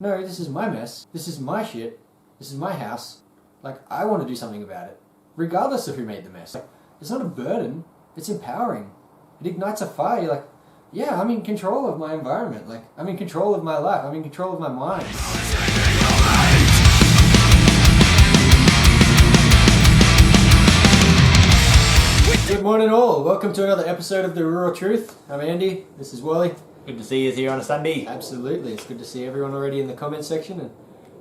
No, this is my mess. This is my shit. This is my house. Like, I want to do something about it, regardless of who made the mess. Like, it's not a burden. It's empowering. It ignites a fire. You're like, yeah, I'm in control of my environment. Like, I'm in control of my life. I'm in control of my mind. Good morning all. Welcome to another episode of The Rural Truth. I'm Andy. This is Wally. Good to see you here on a Sunday. Absolutely. It's good to see everyone already in the comment section.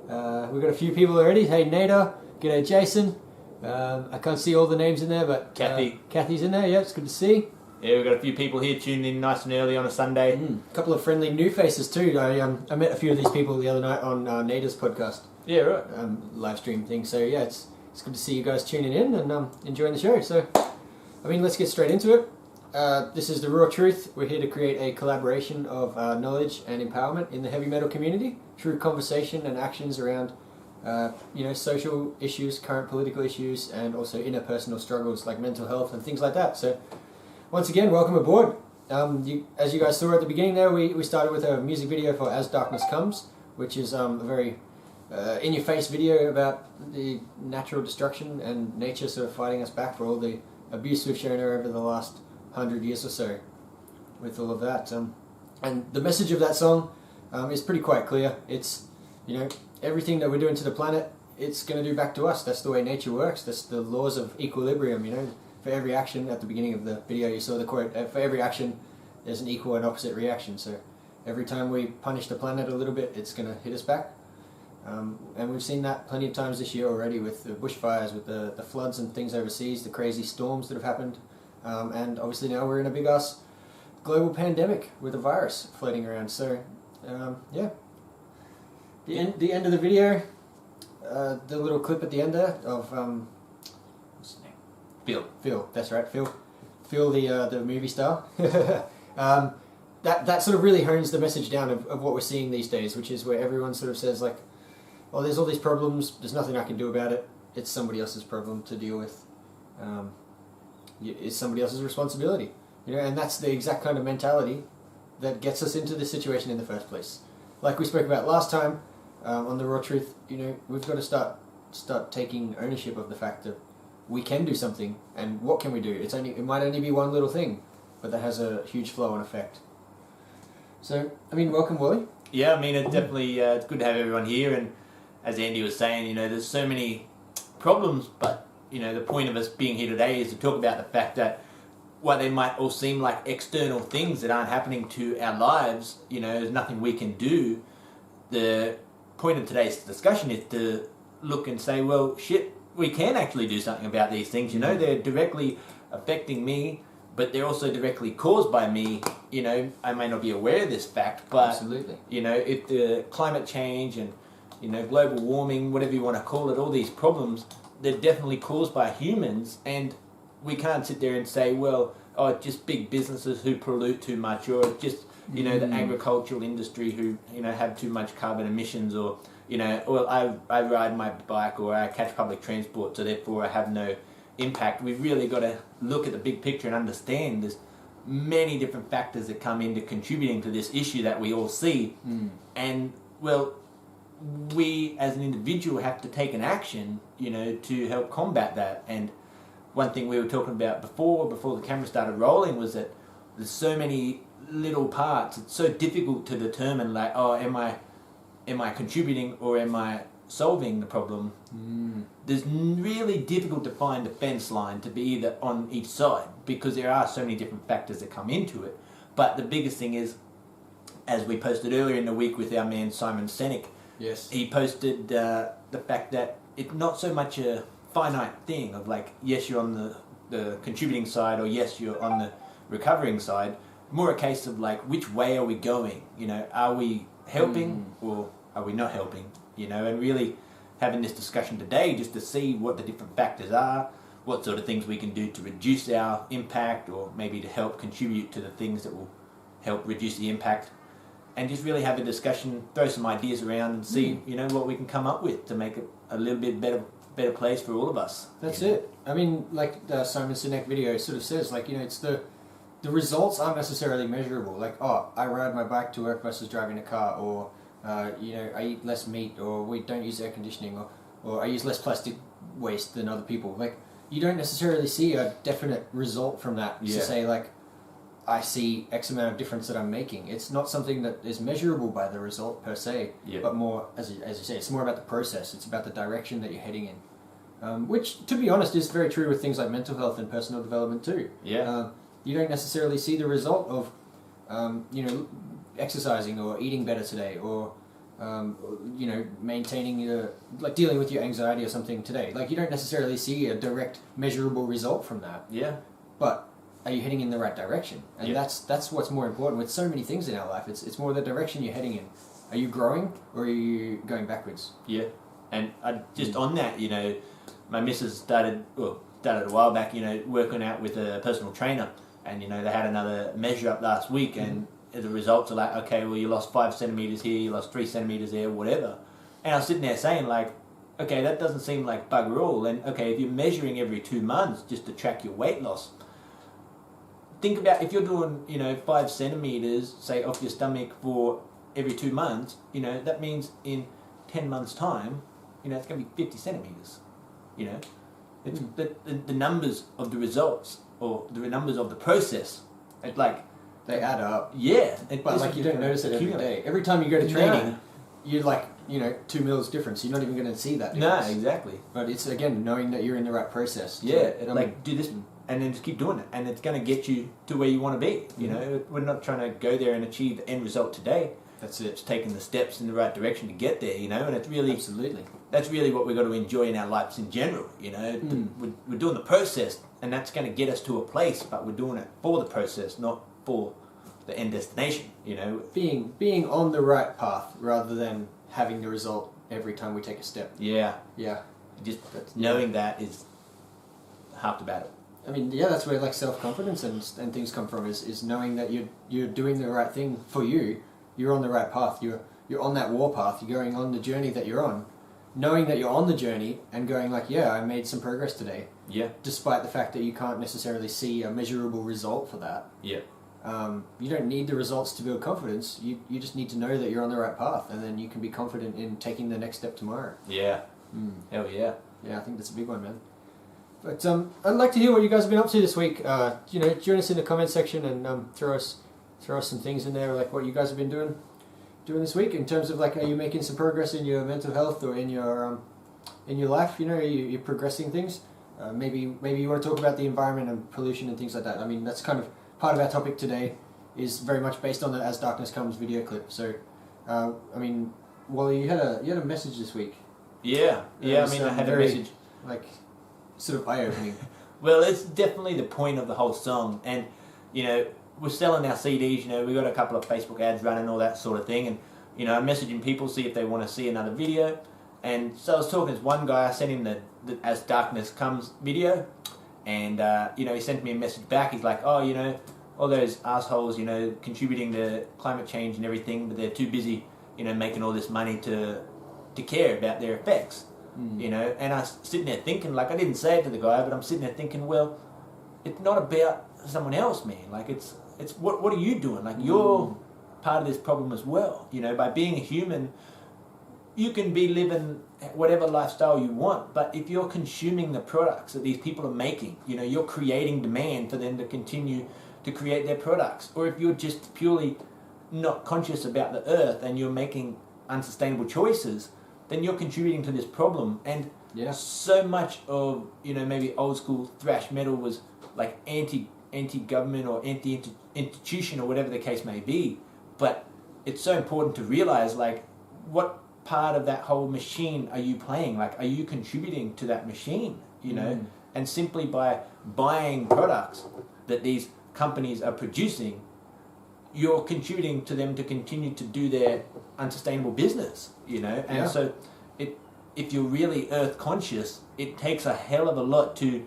And we've got a few people already. Hey, Nada. G'day, Jason. I can't see all the names in there, but Kathy's in there. Yeah, it's good to see. Yeah, we've got a few people here tuned in nice and early on a Sunday. A couple of friendly new faces too. I met a few of these people the other night on Nada's podcast. Yeah, right. Live stream thing. So yeah, it's good to see you guys tuning in and enjoying the show. So, I mean, let's get straight into it. This is The Raw Truth. We're here to create a collaboration of knowledge and empowerment in the heavy metal community through conversation and actions around social issues, current political issues, and also interpersonal struggles like mental health and things like that. So once again, welcome aboard. As you guys saw at the beginning there, we started with a music video for As Darkness Comes, which is a very in-your-face video about the natural destruction and nature sort of fighting us back for all the abuse we've shown her over the last 100 years or so with all of that. And the message of that song is pretty quite clear. It's, everything that we're doing to the planet, it's going to do back to us. That's the way nature works. That's the laws of equilibrium, For every action, at the beginning of the video you saw the quote, for every action there's an equal and opposite reaction. So every time we punish the planet a little bit, it's going to hit us back. And we've seen that plenty of times this year already with the bushfires, with the floods and things overseas, the crazy storms that have happened. And obviously now we're in a big ass global pandemic with a virus floating around. So, yeah. The end of the video, the little clip at the end there of, what's his name? Phil, that's right, Phil. Phil, the movie star. That sort of really hones the message down of what we're seeing these days, which is where everyone sort of says like, oh, there's all these problems, there's nothing I can do about it, it's somebody else's problem to deal with. It's somebody else's responsibility. And that's the exact kind of mentality that gets us into this situation in the first place. Like we spoke about last time on The Raw Truth, we've got to start taking ownership of the fact that we can do something, and what can we do? It might only be one little thing, but that has a huge flow-on effect. So, welcome, Wally. Yeah, it's definitely it's good to have everyone here, and as Andy was saying, there's so many problems, but the point of us being here today is to talk about the fact that while they might all seem like external things that aren't happening to our lives, there's nothing we can do. The point of today's discussion is to look and say, well, shit, we can actually do something about these things. They're directly affecting me, but they're also directly caused by me. I may not be aware of this fact, but absolutely. If the climate change and global warming, whatever you want to call it, all these problems, they're definitely caused by humans, and we can't sit there and say, well, it's just big businesses who pollute too much, or just the agricultural industry who have too much carbon emissions, or or I ride my bike or I catch public transport, so therefore I have no impact. We've really got to look at the big picture and understand there's many different factors that come into contributing to this issue that we all see, and well, we as an individual have to take an action, to help combat that. And one thing we were talking about before the camera started rolling was that there's so many little parts. It's so difficult to determine, like, oh, am I contributing or am I solving the problem? There's really difficult to find a fence line to be either on each side, because there are so many different factors that come into it. But the biggest thing is, as we posted earlier in the week with our man Simon Sinek, yes, he posted the fact that it's not so much a finite thing of like, yes, you're on the contributing side, or yes, you're on the recovering side. More a case of like, which way are we going? Are we helping or are we not helping? And really having this discussion today just to see what the different factors are, what sort of things we can do to reduce our impact, or maybe to help contribute to the things that will help reduce the impact, and just really have a discussion, throw some ideas around and see, what we can come up with to make it a little bit better place for all of us. That's it. Like the Simon Sinek video sort of says, like, it's the results aren't necessarily measurable. Like, oh, I ride my bike to work versus driving a car, or I eat less meat, or we don't use air conditioning, or I use less plastic waste than other people. Like, you don't necessarily see a definite result from that to say, like, I see X amount of difference that I'm making. It's not something that is measurable by the result per se, but more, as you say, it's more about the process. It's about the direction that you're heading in. Which, to be honest, is very true with things like mental health and personal development too. You don't necessarily see the result of, exercising or eating better today, or maintaining like dealing with your anxiety or something today. Like, you don't necessarily see a direct measurable result from that. But are you heading in the right direction? And that's what's more important with so many things in our life. It's more the direction you're heading in. Are you growing, or are you going backwards? And just on that, my missus started a while back, working out with a personal trainer, and they had another measure up last week, and the results are like, okay, well, you lost 5 centimeters here, you lost 3 centimeters there, whatever. And I was sitting there saying, like, okay, that doesn't seem like bugger all. And okay, if you're measuring every 2 months just to track your weight loss, think about if you're doing 5 centimeters, say, off your stomach for every 2 months, that means in 10 months time, it's going to be 50 centimeters. It's the numbers of the results, or the numbers of the process, they add up. But like, you don't notice it every day. Every time you go to training, you're like, 2 mils difference. You're not even going to see that difference. No, exactly. But it's, again, knowing that you're in the right process. Do this and then just keep doing it, and it's going to get you to where you want to be. We're not trying to go there and achieve the end result today. That's it. It's taking the steps in the right direction to get there, and it's really... Absolutely. That's really what we've got to enjoy in our lives in general, We're doing the process, and that's going to get us to a place, but we're doing it for the process, not for the end destination, Being on the right path rather than having the result every time we take a step. Just knowing that is half the battle. I mean, that's where, like, self-confidence and things come from, is knowing that you're doing the right thing for you. You're on the right path. You're on that warpath. You're going on the journey that you're on. Knowing that you're on the journey and going, like, I made some progress today. Despite the fact that you can't necessarily see a measurable result for that. You don't need the results to build confidence. You just need to know that you're on the right path, and then you can be confident in taking the next step tomorrow. Hell yeah. I think that's a big one, man. But I'd like to hear what you guys have been up to this week. Join us in the comment section and throw us some things in there, like what you guys have been doing this week in terms of, like, are you making some progress in your mental health or in your life? Are you progressing things? Maybe you want to talk about the environment and pollution and things like that. I mean, that's kind of part of our topic today, is very much based on the As Darkness Comes video clip. So, I mean, Wally, you had a message this week. I had a message, like, sort of eye-opening. Well, it's definitely the point of the whole song, and we're selling our CDs. We got a couple of Facebook ads running, all that sort of thing, and I'm messaging people, see if they want to see another video. And so I was talking to one guy. I sent him the As Darkness Comes video, and he sent me a message back. He's like, all those assholes, contributing to climate change and everything, but they're too busy, making all this money to care about their effects. And I was sitting there thinking, like, I didn't say it to the guy, but I'm sitting there thinking, well, it's not about someone else, man. Like, it's what are you doing? Like, you're part of this problem as well. By being a human, you can be living whatever lifestyle you want, but if you're consuming the products that these people are making, you're creating demand for them to continue to create their products. Or if you're just purely not conscious about the earth and you're making unsustainable choices, then you're contributing to this problem. And so much of maybe old school thrash metal was like anti-government or anti-institution or whatever the case may be. But it's so important to realize, like, what part of that whole machine are you playing? Like, are you contributing to that machine? And simply by buying products that these companies are producing, you're contributing to them to continue to do their unsustainable business, And so if you're really earth conscious, it takes a hell of a lot to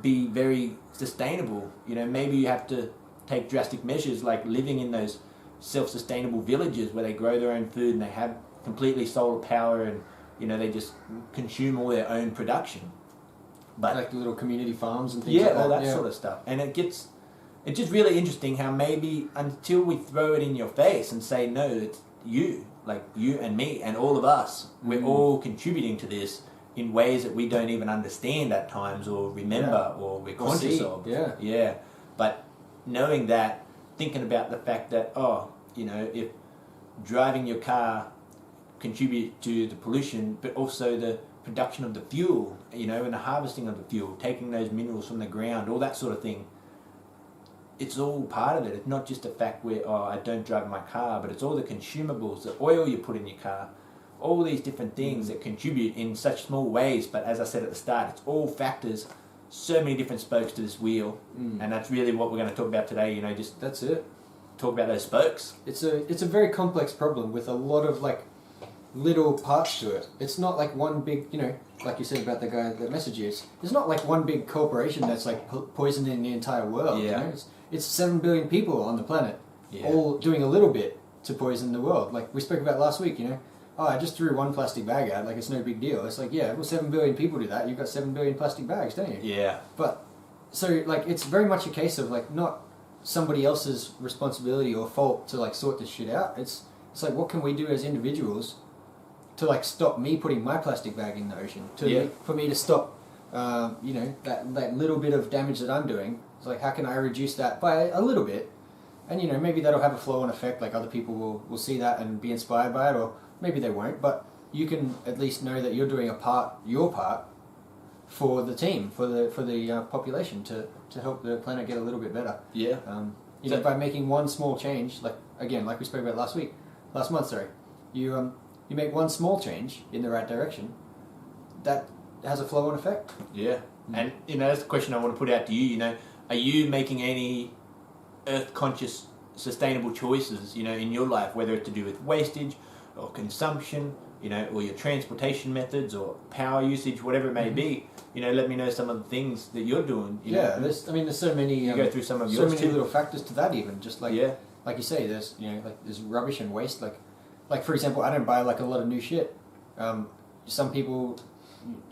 be very sustainable. Maybe you have to take drastic measures, like living in those self-sustainable villages where they grow their own food and they have completely solar power, and they just consume all their own production. But like the little community farms and things like that. All that sort of stuff. And it's just really interesting how maybe until we throw it in your face and say, no, it's, you, like you and me and all of us. We're all contributing to this in ways that we don't even understand at times or remember or we're conscious of. Yeah. But knowing that, thinking about the fact that, if driving your car contribute to the pollution, but also the production of the fuel, and the harvesting of the fuel, taking those minerals from the ground, all that sort of thing. It's all part of it. It's not just the fact where, I don't drive my car, but it's all the consumables, the oil you put in your car, all these different things that contribute in such small ways. But as I said at the start, it's all factors, so many different spokes to this wheel. And that's really what we're going to talk about today, That's it. Talk about those spokes. It's a very complex problem with a lot of little parts to it. It's not like one big, like you said about the guy that messaged you, it's not like one big corporation that's poisoning the entire world. It's 7 billion people on the planet, all doing a little bit to poison the world. Like we spoke about last week, I just threw one plastic bag out, it's no big deal. It's 7 billion people do that. You've got 7 billion plastic bags, don't you? Yeah. But so it's very much a case of not somebody else's responsibility or fault to sort this shit out. It's what can we do as individuals to stop me putting my plastic bag in the ocean, for me to stop that little bit of damage that I'm doing. It's how can I reduce that by a little bit, and maybe that'll have a flow-on effect, other people will see that and be inspired by it, or maybe they won't, but you can at least know that you're doing your part for the team, for the population, to help the planet get a little bit better. By making one small change, like we spoke about last month, you make one small change in the right direction, that has a flow-on effect. And that's the question I want to put out to you. Are you making any earth-conscious, sustainable choices, in your life, whether it's to do with wastage or consumption, or your transportation methods or power usage, whatever it may be? Let me know some of the things that you're doing. There's so many. You go through some of yours, so many little factors to that, even just like you say, there's there's rubbish and waste. Like for example, I don't buy a lot of new shit. Some people,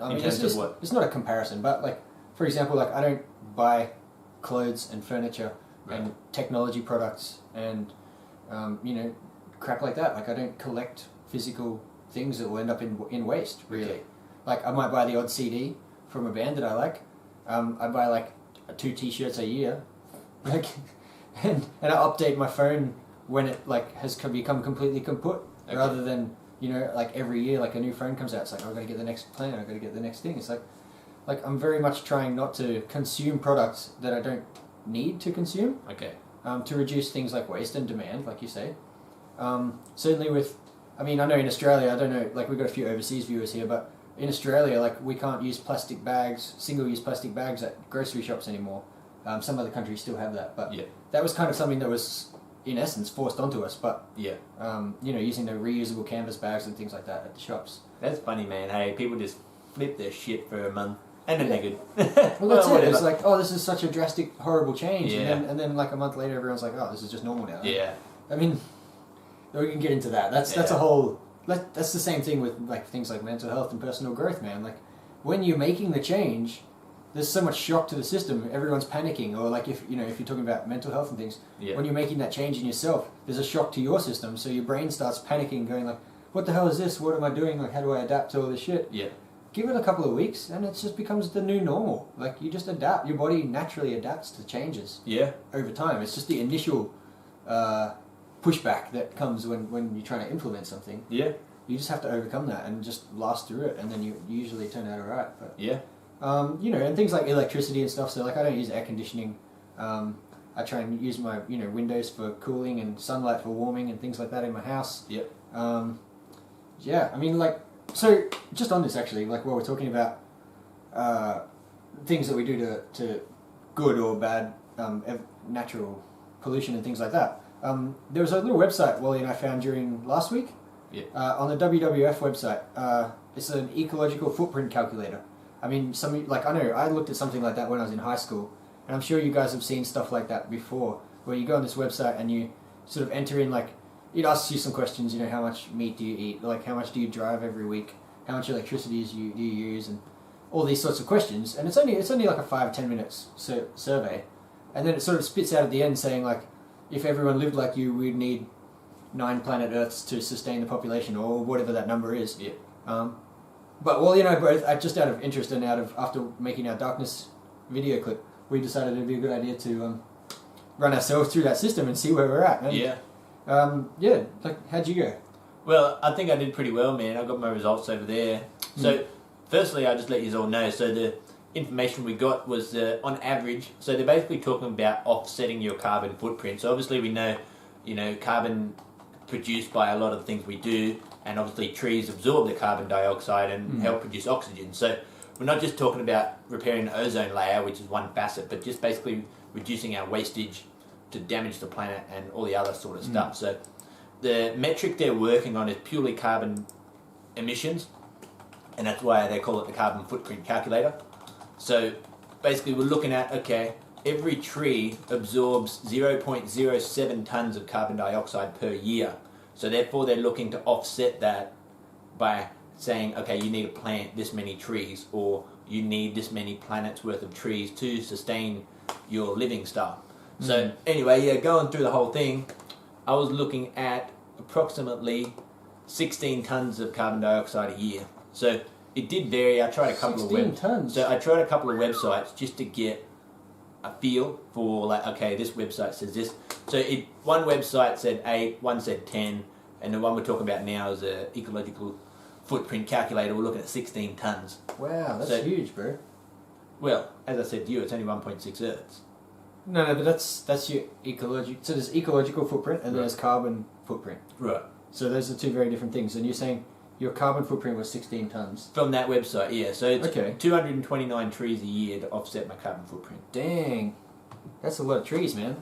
in terms of what? It's not a comparison, but for example, I don't buy clothes and furniture and technology products and crap like that. I don't collect physical things that will end up in waste, really. I might buy the odd CD from a band that I like. I buy 2 t-shirts a year, and I update my phone when it has become completely kaput, rather than every year a new phone comes out. It's I've got to get the next plan, I've got to get the next thing. It's I'm very much trying not to consume products that I don't need to consume. To reduce things like waste and demand, like you say. Certainly I know in Australia, I don't know, we've got a few overseas viewers here, but in Australia, we can't use single-use plastic bags at grocery shops anymore. Some other countries still have that, but that was kind of something that was, in essence, forced onto us, but using the reusable canvas bags and things like that at the shops. That's funny, man. Hey, people just flip their shit for a month, and then they're good. Well, that's it. It's this is such a drastic, horrible change, and then a month later, everyone's this is just normal now. We can get into that. That's a whole. That's the same thing with things like mental health and personal growth, man. When you're making the change, there's so much shock to the system. Everyone's panicking, or if you're talking about mental health and things, when you're making that change in yourself, there's a shock to your system. So your brain starts panicking, going "What the hell is this? What am I doing? How do I adapt to all this shit?" Give it a couple of weeks, and it just becomes the new normal. You just adapt. Your body naturally adapts to changes. Over time, it's just the initial pushback that comes when you're trying to implement something. You just have to overcome that and just last through it, and then you usually turn out alright. But and things like electricity and stuff. So I don't use air conditioning. I try and use my windows for cooling and sunlight for warming and things like that in my house. So just on this actually, while we're talking about things that we do to good or bad natural pollution and things like that. There was a little website Wally and I found during last week. On the WWF website. It's an ecological footprint calculator. I know I looked at something like that when I was in high school, and I'm sure you guys have seen stuff like that before, where you go on this website and you sort of enter in it asks you some questions. How much meat do you eat? How much do you drive every week? How much electricity do you use? And all these sorts of questions. And it's only a 5-10 minutes survey, and then it sort of spits out at the end saying if everyone lived like you, we'd need 9 planet Earths to sustain the population, or whatever that number is. Yeah. But well, you know, both just out of interest and after making our darkness video clip, we decided it'd be a good idea to run ourselves through that system and see where we're at. And, yeah. Like, how'd you go? Well, I think I did pretty well, man. I got my results over there. So, firstly, I'll just let you all know. So the information we got was on average. So they're basically talking about offsetting your carbon footprint. So obviously we know, carbon produced by a lot of the things we do, and obviously trees absorb the carbon dioxide and help produce oxygen. So we're not just talking about repairing the ozone layer, which is one facet, but just basically reducing our wastage to damage the planet and all the other sort of stuff. So the metric they're working on is purely carbon emissions, and that's why they call it the carbon footprint calculator. So basically we're looking at, okay, every tree absorbs 0.07 tons of carbon dioxide per year. So therefore they're looking to offset that by saying, okay, you need to plant this many trees, or you need this many planets worth of trees to sustain your living style. So anyway, yeah, going through the whole thing, I was looking at approximately 16 tons of carbon dioxide a year. So it did vary. I tried a couple of 16 tons. So I tried a couple of websites just to get a feel for, like, okay, this website says this. So one website said 8, one said 10, and the one we're talking about now is a ecological footprint calculator. We're looking at 16 tons. Wow, that's huge, bro. Well, as I said to you, it's only 1.6 Earths. No, but that's your ecological. So there's ecological footprint and there's carbon footprint. Right. So those are two very different things. And you're saying your carbon footprint was 16 tons. From that website, yeah. So it's okay. 229 trees a year to offset my carbon footprint. Dang, that's a lot of trees, man.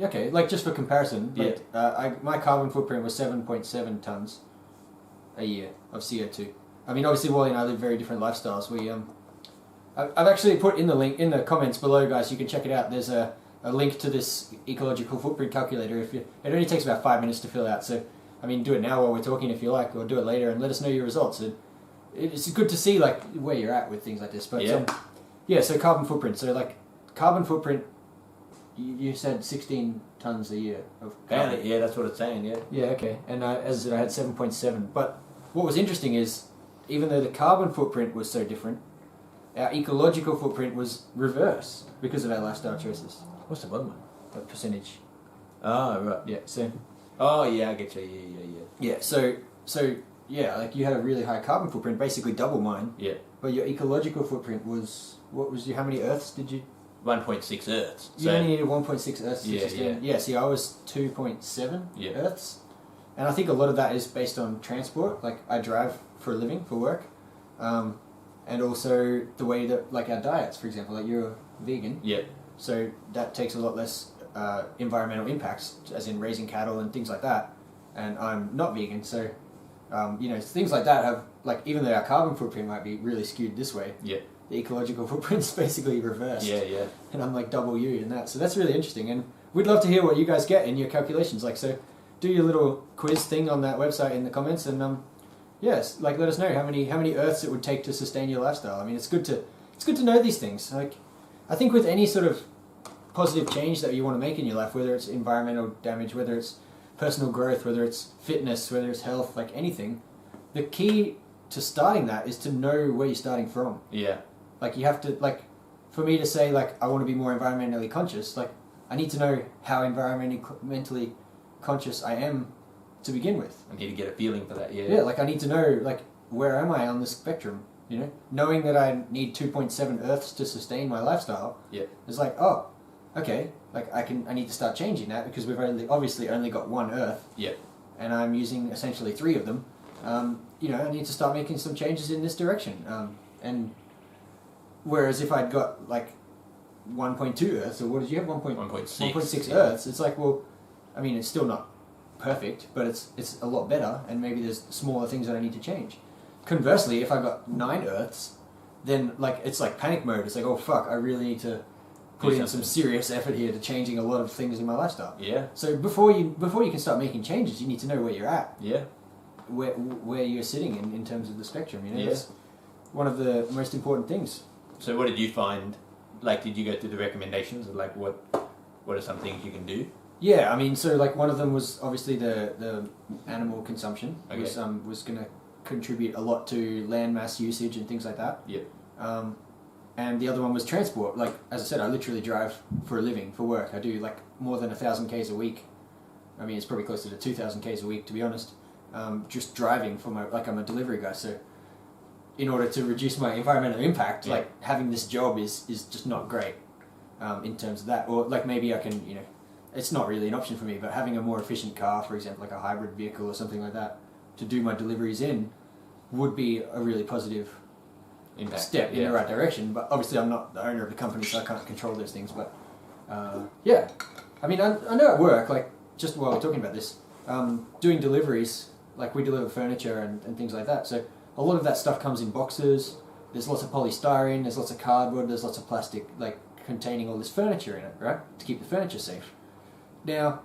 Okay, like just for comparison, my carbon footprint was 7.7 tons a year of CO2. I mean, obviously, Wally and I live very different lifestyles. I've actually put in the link in the comments below, guys. You can check it out. There's a link to this ecological footprint calculator. It only takes about 5 minutes to fill out. So, I mean, do it now while we're talking if you like, or do it later and let us know your results. It's good to see like where you're at with things like this. But so carbon footprint. So like carbon footprint, you said 16 tons a year of carbon. Yeah, that's what it's saying. Yeah. Yeah. Okay. And as I said, I had 7.7. But what was interesting is, even though the carbon footprint was so different, our ecological footprint was reverse because of our lifestyle choices. What's the one? The percentage. Oh, right. Yeah. So. Oh, yeah, I get you. Yeah. Yeah. So yeah, like you had a really high carbon footprint, basically double mine. Yeah. But your ecological footprint was how many Earths did you? 1.6 Earths. You only needed 1.6 Earths to sustain. Yeah. See, I was 2.7 Yeah. Earths, and I think a lot of that is based on transport. Like I drive for a living, for work. And also the way that, like our diets, for example, like you're a vegan. Yeah. So that takes a lot less environmental impacts, as in raising cattle and things like that. And I'm not vegan, so things like that have, like, even though our carbon footprint might be really skewed this way, the ecological footprint's basically reversed. Yeah. And I'm like double you in that. So that's really interesting, and we'd love to hear what you guys get in your calculations. Like, so do your little quiz thing on that website in the comments, and yes, like let us know how many Earths it would take to sustain your lifestyle. I mean, it's good to know these things. Like, I think with any sort of positive change that you want to make in your life, whether it's environmental damage, whether it's personal growth, whether it's fitness, whether it's health, like anything, the key to starting that is to know where you're starting from. Yeah. Like you have to, like, for me to say like I want to be more environmentally conscious, like I need to know how environmentally conscious I am to begin with. I need to get a feeling for that. Yeah, like I need to know, like, where am I on the spectrum, knowing that I need 2.7 Earths to sustain my lifestyle. Yeah. It's like, oh, okay, like I need to start changing that because we've obviously only got one Earth. Yeah. And I'm using essentially 3 of them. I need to start making some changes in this direction. And whereas if I'd got like 1.2 Earths, or what did you have? 1.6 Earths. It's like, well, I mean, it's still not perfect, but it's a lot better, and maybe there's smaller things that I need to change. Conversely, if I got 9 Earths, then like it's like panic mode. It's like, oh fuck, I really need to put in some serious effort here to changing a lot of things in my lifestyle. Yeah. So before you can start making changes, you need to know where you're at. Yeah. Where you're sitting in terms of the spectrum. That's one of the most important things. So what did you find? Like, did you go through the recommendations of like what are some things you can do? Yeah, I mean, so like one of them was obviously the animal consumption Okay. was going to contribute a lot to land mass usage and things like that. Yep. And the other one was transport. Like, as I said, I literally drive for a living, for work. I do like more than 1,000 Ks a week. I mean, it's probably closer to 2,000 Ks a week, to be honest. Just driving for I'm a delivery guy, so in order to reduce my environmental impact, Yeah. like having this job is just not great in terms of that. Or like maybe I can, it's not really an option for me, but having a more efficient car, for example, like a hybrid vehicle or something like that, to do my deliveries in, would be a really positive step in the right direction. But obviously I'm not the owner of the company, so I can't control those things. But yeah, I mean, I know at work, like just while we're talking about this, doing deliveries, like we deliver furniture and things like that. So a lot of that stuff comes in boxes. There's lots of polystyrene, there's lots of cardboard, there's lots of plastic, like containing all this furniture in it, right? To keep the furniture safe. Now,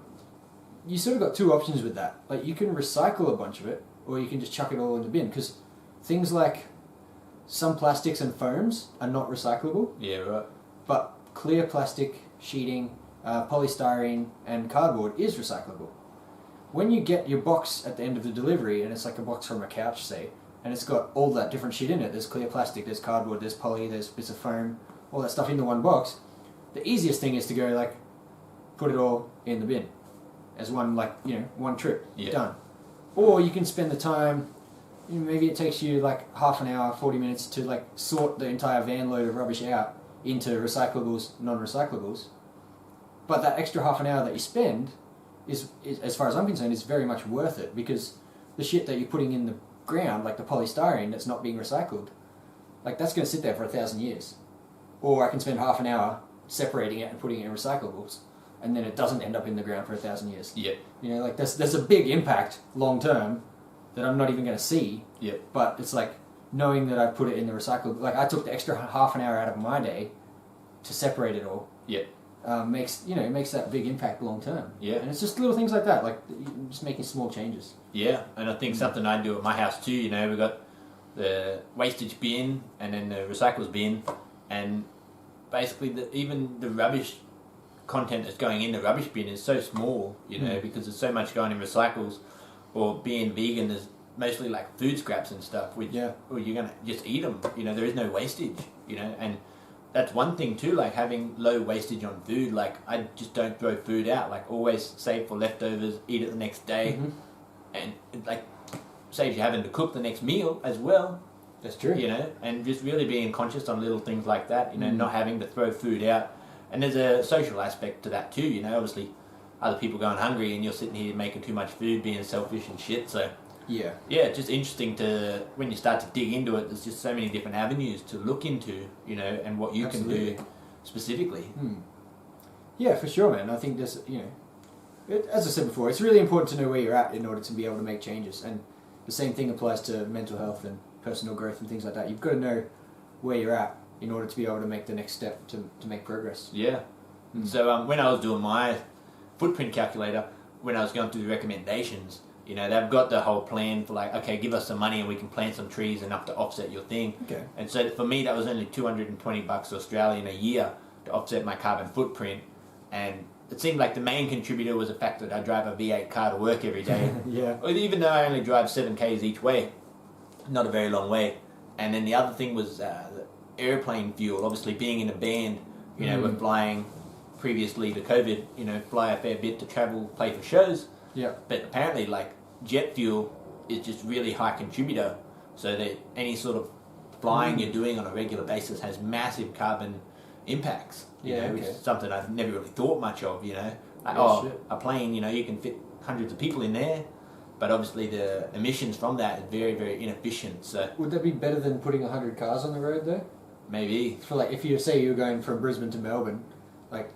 you sort of got two options with that. Like, you can recycle a bunch of it, or you can just chuck it all in the bin, because things like some plastics and foams are not recyclable, Yeah, right. but clear plastic, sheeting, polystyrene, and cardboard is recyclable. When you get your box at the end of the delivery, and it's like a box from a couch, say, and it's got all that different shit in it, there's clear plastic, there's cardboard, there's poly, there's bits of foam, all that stuff into one box, the easiest thing is to go, like, put it all in the bin as one, like, one trip, done. Or you can spend the time, maybe it takes you like half an hour, 40 minutes to like sort the entire van load of rubbish out into recyclables, non-recyclables. But that extra half an hour that you spend is, as far as I'm concerned, is very much worth it, because the shit that you're putting in the ground, like the polystyrene that's not being recycled, like that's going to sit there for 1,000 years. Or I can spend half an hour separating it and putting it in recyclables, and then it doesn't end up in the ground for 1,000 years. Yep. Like there's a big impact long term that I'm not even going to see. Yep. But it's like knowing that I put it in the recyclable. Like I took the extra half an hour out of my day to separate it all. Yep. Makes that big impact long term. Yeah. And it's just little things like that, like just making small changes. Yeah, and I think something I do at my house too. We've got the wastage bin and then the recyclables bin, and basically even the rubbish content that's going in the rubbish bin is so small, because there's so much going in recycles. Or being vegan, there's mostly like food scraps and stuff, which or you're gonna just eat them. There is no wastage. And that's one thing too. Like having low wastage on food. Like I just don't throw food out. Like always save for leftovers, eat it the next day, and it like saves you having to cook the next meal as well. That's true. And just really being conscious on little things like that. Not having to throw food out. And there's a social aspect to that too. Obviously, other people going hungry and you're sitting here making too much food, being selfish and shit. So yeah, it's just interesting to when you start to dig into it. There's just so many different avenues to look into, and what you can do specifically. Yeah, for sure, man. I think there's, as I said before, it's really important to know where you're at in order to be able to make changes. And the same thing applies to mental health and personal growth and things like that. You've got to know where you're at in order to be able to make the next step to make progress. Yeah. So when I was doing my footprint calculator, when I was going through the recommendations, they've got the whole plan for like, okay, give us some money and we can plant some trees enough to offset your thing. Okay. And so for me, that was only $220 Australian a year to offset my carbon footprint. And it seemed like the main contributor was the fact that I drive a V8 car to work every day. Yeah. Even though I only drive 7 Ks each way, not a very long way. And then the other thing was the airplane fuel. Obviously, being in a band, we're flying previously to COVID, fly a fair bit to travel, play for shows. Yeah. But apparently, like, jet fuel is just really high contributor, so that any sort of flying you're doing on a regular basis has massive carbon impacts, which is something I've never really thought much of, Like, a plane, you can fit hundreds of people in there, but obviously the emissions from that is very, very inefficient. So would that be better than putting 100 cars on the road, though? Maybe. For like, if you say you're going from Brisbane to Melbourne, like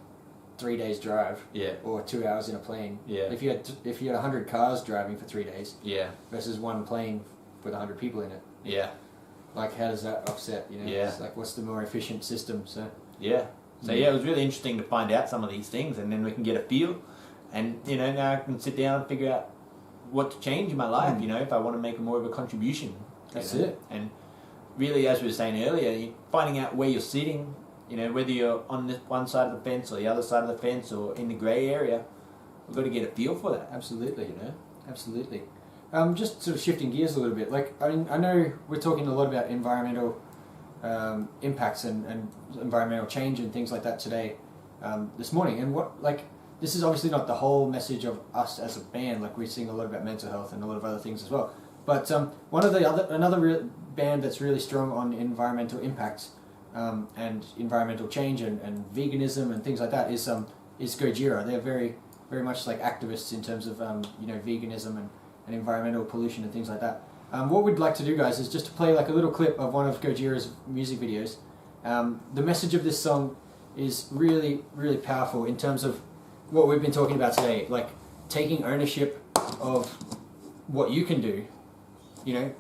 3 days drive, or 2 hours in a plane. Yeah. If you had 100 cars driving for 3 days, versus one plane with 100 people in it. Yeah. Like, how does that offset? It's like, what's the more efficient system? So. Yeah. So it was really interesting to find out some of these things, and then we can get a feel, and now I can sit down and figure out what to change in my life. If I want to make more of a contribution. That's it. And really, as we were saying earlier, finding out where you're sitting, whether you're on this one side of the fence or the other side of the fence or in the grey area, we've got to get a feel for that. Absolutely. You know. Absolutely. Just sort of shifting gears a little bit. Like, I mean, I know we're talking a lot about environmental impacts and environmental change and things like that today, this morning. And this is obviously not the whole message of us as a band. Like, we're seeing a lot about mental health and a lot of other things as well. But another band that's really strong on environmental impacts and environmental change and veganism and things like that is Gojira. They're very, very much like activists in terms of veganism and environmental pollution and things like that. What we'd like to do, guys, is just to play like a little clip of one of Gojira's music videos. The message of this song is really, really powerful in terms of what we've been talking about today, like taking ownership of what you can do,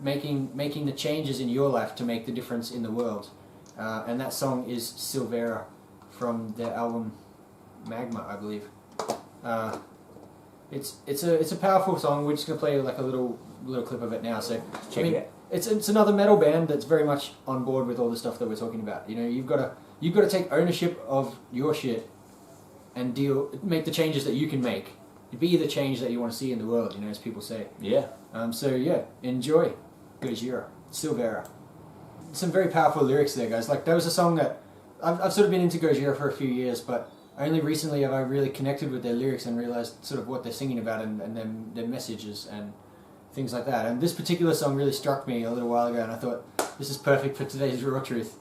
making the changes in your life to make the difference in the world. And that song is Silvera from their album Magma, I believe. It's a powerful song. We're just gonna play like a little clip of it now. So Check it. It's another metal band that's very much on board with all the stuff that we're talking about. You've got to take ownership of your shit and make the changes that you can make. Be the change that you want to see in the world. As people say. Yeah. So yeah, enjoy Gojira, Silvera. Some very powerful lyrics there, guys. Like, that was a song that I've sort of been into Gojira for a few years, but only recently have I really connected with their lyrics and realized sort of what they're singing about and their messages and things like that. And this particular song really struck me a little while ago, and I thought, this is perfect for today's Wartooth.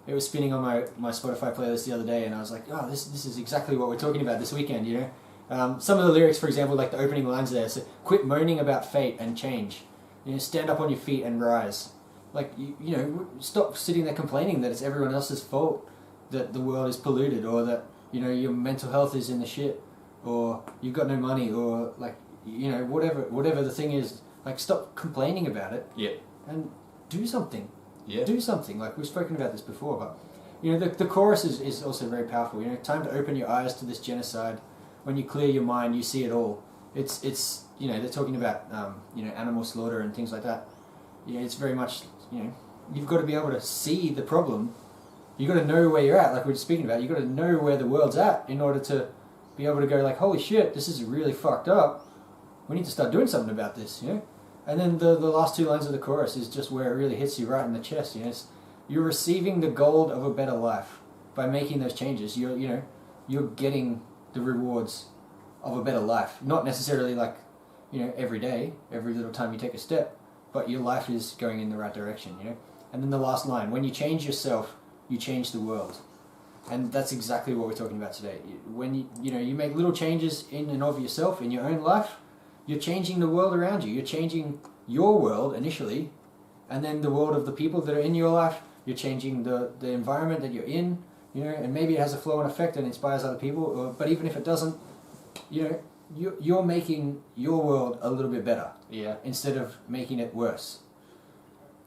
It was spinning on my Spotify playlist the other day, and I was like, oh, this is exactly what we're talking about this weekend, Some of the lyrics, for example, like the opening lines there, so quit moaning about fate and change. Stand up on your feet and rise. Like, stop sitting there complaining that it's everyone else's fault that the world is polluted, or that, your mental health is in the shit, or you've got no money, or like, whatever the thing is. Like, stop complaining about it. Yeah. And do something. Yeah. Do something. Like, we've spoken about this before, but, the chorus is also very powerful. Time to open your eyes to this genocide. When you clear your mind, you see it all. It's they're talking about, animal slaughter and things like that. It's very much, you've got to be able to see the problem. You've got to know where you're at, like we were speaking about. You've got to know where the world's at in order to be able to go like, holy shit, this is really fucked up. We need to start doing something about this, And then the last two lines of the chorus is just where it really hits you right in the chest, You're receiving the gold of a better life by making those changes. You're getting the rewards of a better life. Not necessarily like, every day, every little time you take a step, but your life is going in the right direction, And then the last line, when you change yourself, you change the world. And that's exactly what we're talking about today. When you make little changes in and of yourself, in your own life, you're changing the world around you. You're changing your world initially, and then the world of the people that are in your life. You're changing the environment that you're in, and maybe it has a flow and effect and inspires other people, but even if it doesn't, you're making your world a little bit better. Yeah. Instead of making it worse.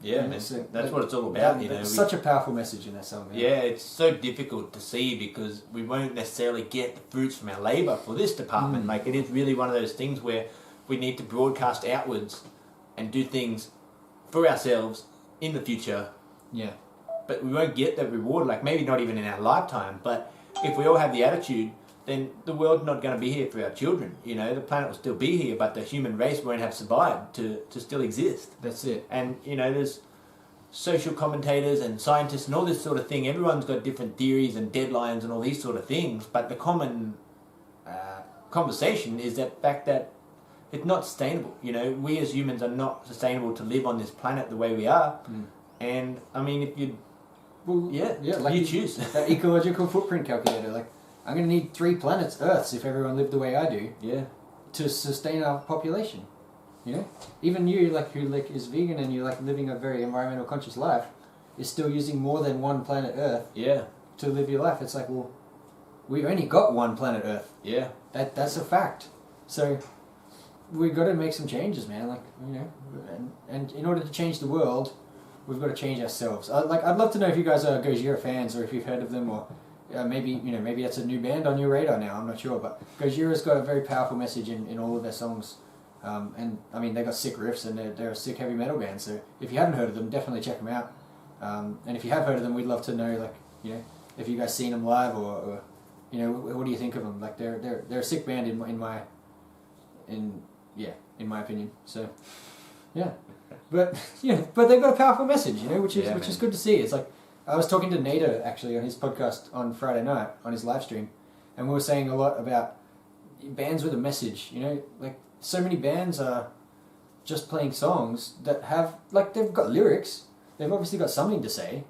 Yeah, that's what it's all about. It's such a powerful message in that song. Yeah, it's so difficult to see because we won't necessarily get the fruits from our labour for this department. Like, it is really one of those things where we need to broadcast outwards and do things for ourselves in the future. Yeah. But we won't get the reward, like maybe not even in our lifetime. But if we all have the attitude, then the world's not going to be here for our children. The planet will still be here, but the human race won't have survived to still exist. That's it. And, there's social commentators and scientists and all this sort of thing. Everyone's got different theories and deadlines and all these sort of things. But the common conversation is that fact that it's not sustainable. We as humans are not sustainable to live on this planet the way we are. And, I mean, if you... Well, like you choose. That ecological footprint calculator, like, I'm going to need 3 planets, Earths, if everyone lived the way I do. Yeah. To sustain our population. Even you, like, who is vegan and you're like living a very environmental conscious life, is still using more than 1 planet Earth. Yeah. To live your life. It's like, well, we've only got 1 planet Earth. Yeah. That's a fact. So we've got to make some changes, man. Like, and in order to change the world, we've got to change ourselves. I'd love to know if you guys are Gojira fans or if you've heard of them, or maybe that's a new band on your radar now. I'm not sure, but Gojira's got a very powerful message in all of their songs. And I mean, they got sick riffs and they're a sick heavy metal band. So if you haven't heard of them, definitely check them out. And if you have heard of them, we'd love to know, like, if you guys seen them live or You know, what do you think of them? Like they're a sick band in my opinion. So yeah, but but they've got a powerful message, you know, which is good to see. It's like I was talking to Nader actually on his podcast on Friday night on his live stream, and we were saying a lot about bands with a message. You know, like so many bands are just playing songs that have like they've got lyrics. They've obviously got something to say,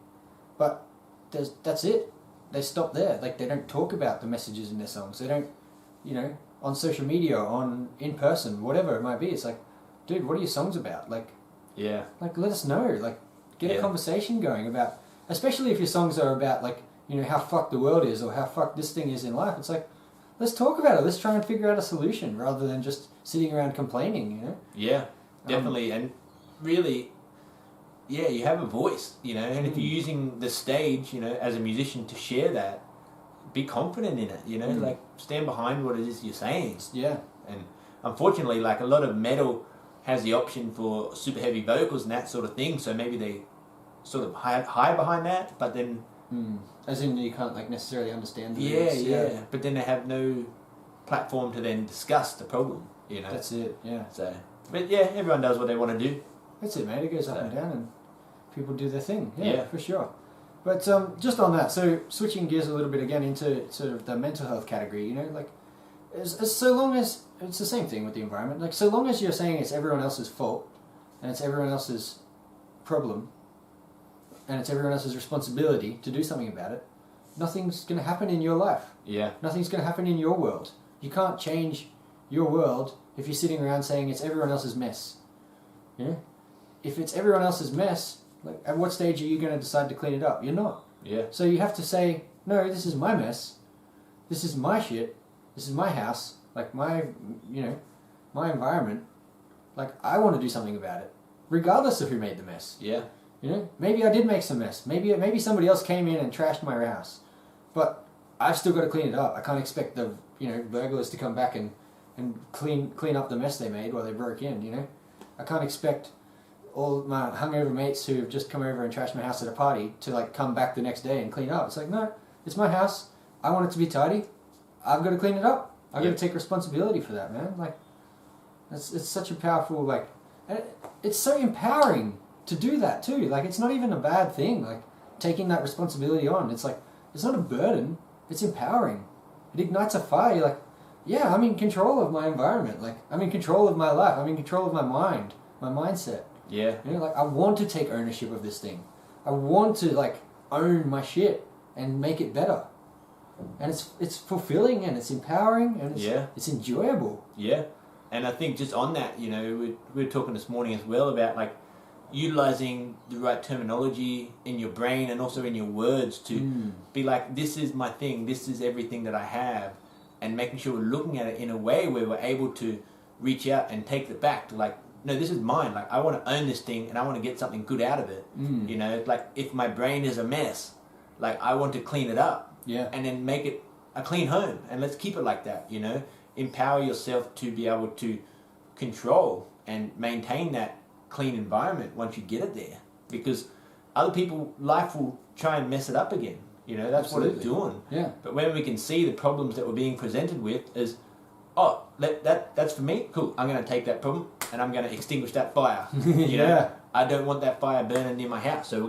but that's it. They stop there. Like they don't talk about the messages in their songs. They don't, you know, on social media, in person, whatever it might be. It's like, dude, what are your songs about? Like, yeah, like let us know. Like, get a conversation going about, especially if your songs are about like, you know, how fucked the world is or how fucked this thing is in life. It's like, let's talk about it. Let's try and figure out a solution rather than just sitting around complaining. You know? Yeah, definitely, and really. Yeah, you have a voice, you know, and if you're using the stage, you know, as a musician to share that, be confident in it, you know, like stand behind what it is you're saying. Yeah. And unfortunately, like a lot of metal has the option for super heavy vocals and that sort of thing, so maybe they sort of hide behind that, but then... As in you can't like necessarily understand the lyrics. Yeah, but then they have no platform to then discuss the problem, you know. That's it, yeah. So, but yeah, everyone does what they want to do. That's it, mate. It goes up and down and people do their thing. Yeah, for sure. But just on that, so switching gears a little bit again into sort of the mental health category, you know, like, as so long as, it's the same thing with the environment, like so long as you're saying it's everyone else's fault, and it's everyone else's problem, and it's everyone else's responsibility to do something about it, nothing's going to happen in your life. Yeah. Nothing's going to happen in your world. You can't change your world if you're sitting around saying it's everyone else's mess. You know? If it's everyone else's mess, like, at what stage are you going to decide to clean it up? You're not. Yeah. So you have to say, no, this is my mess. This is my shit. This is my house. Like, my environment. Like, I want to do something about it. Regardless of who made the mess. Yeah. You know? Maybe I did make some mess. Maybe somebody else came in and trashed my house. But I've still got to clean it up. I can't expect the, burglars to come back and clean up the mess they made while they broke in, you know? I can't expect all my hungover mates who have just come over and trashed my house at a party to like come back the next day and clean up. It's like, no, it's my house. I want it to be tidy. I've got to clean it up. I've got to take responsibility for that, man. Like, it's such a powerful, like, it's so empowering to do that too. Like, it's not even a bad thing. Like, taking that responsibility on. It's like, it's not a burden. It's empowering. It ignites a fire. You're like, yeah, I'm in control of my environment. Like, I'm in control of my life. I'm in control of my mind, my mindset. Yeah. You know, like, I want to take ownership of this thing. I want to, like, own my shit and make it better. And it's fulfilling and it's empowering and it's enjoyable. Yeah. And I think just on that, we were talking this morning as well about, like, utilizing the right terminology in your brain and also in your words to be like, this is my thing, this is everything that I have, and making sure we're looking at it in a way where we're able to reach out and take it back to, like, no, this is mine. Like, I want to own this thing and I want to get something good out of it. You know, like, if my brain is a mess, like, I want to clean it up. Yeah. And then make it a clean home. And let's keep it like that, you know. Empower yourself to be able to control and maintain that clean environment once you get it there. Because other people, life will try and mess it up again. You know, that's what it's doing. Yeah. But when we can see the problems that we're being presented with is, oh, that's for me, cool, I'm going to take that problem and I'm going to extinguish that fire. You know, I don't want that fire burning near my house, so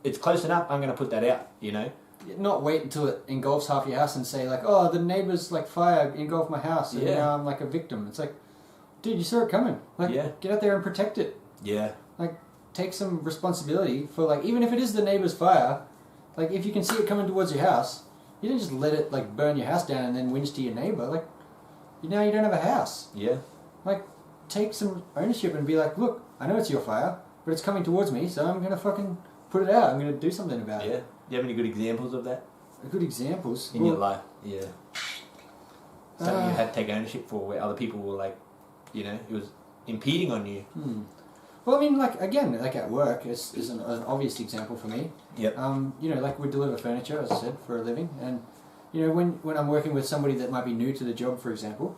it's close enough, I'm going to put that out, you know. Not wait until it engulfs half your house and say, like, oh, the neighbour's, like, fire engulfed my house and now I'm, like, a victim. It's like, dude, you saw it coming. Like, get out there and protect it. Yeah. Like, take some responsibility for, like, even if it is the neighbour's fire, like, if you can see it coming towards your house, you don't just let it, like, burn your house down and then whinge to your neighbour. Like, now you don't have a house. Yeah. Like, take some ownership and be like, look, I know it's your fire, but it's coming towards me, so I'm going to fucking put it out. I'm going to do something about it. Yeah. Do you have any good examples of that? Good examples? In your life? Yeah. Something you had to take ownership for where other people were like, you know, it was impeding on you. Well, I mean, like, again, like at work is an obvious example for me. Yep. You know, like, we deliver furniture, as I said, for a living, and, you know, when I'm working with somebody that might be new to the job, for example,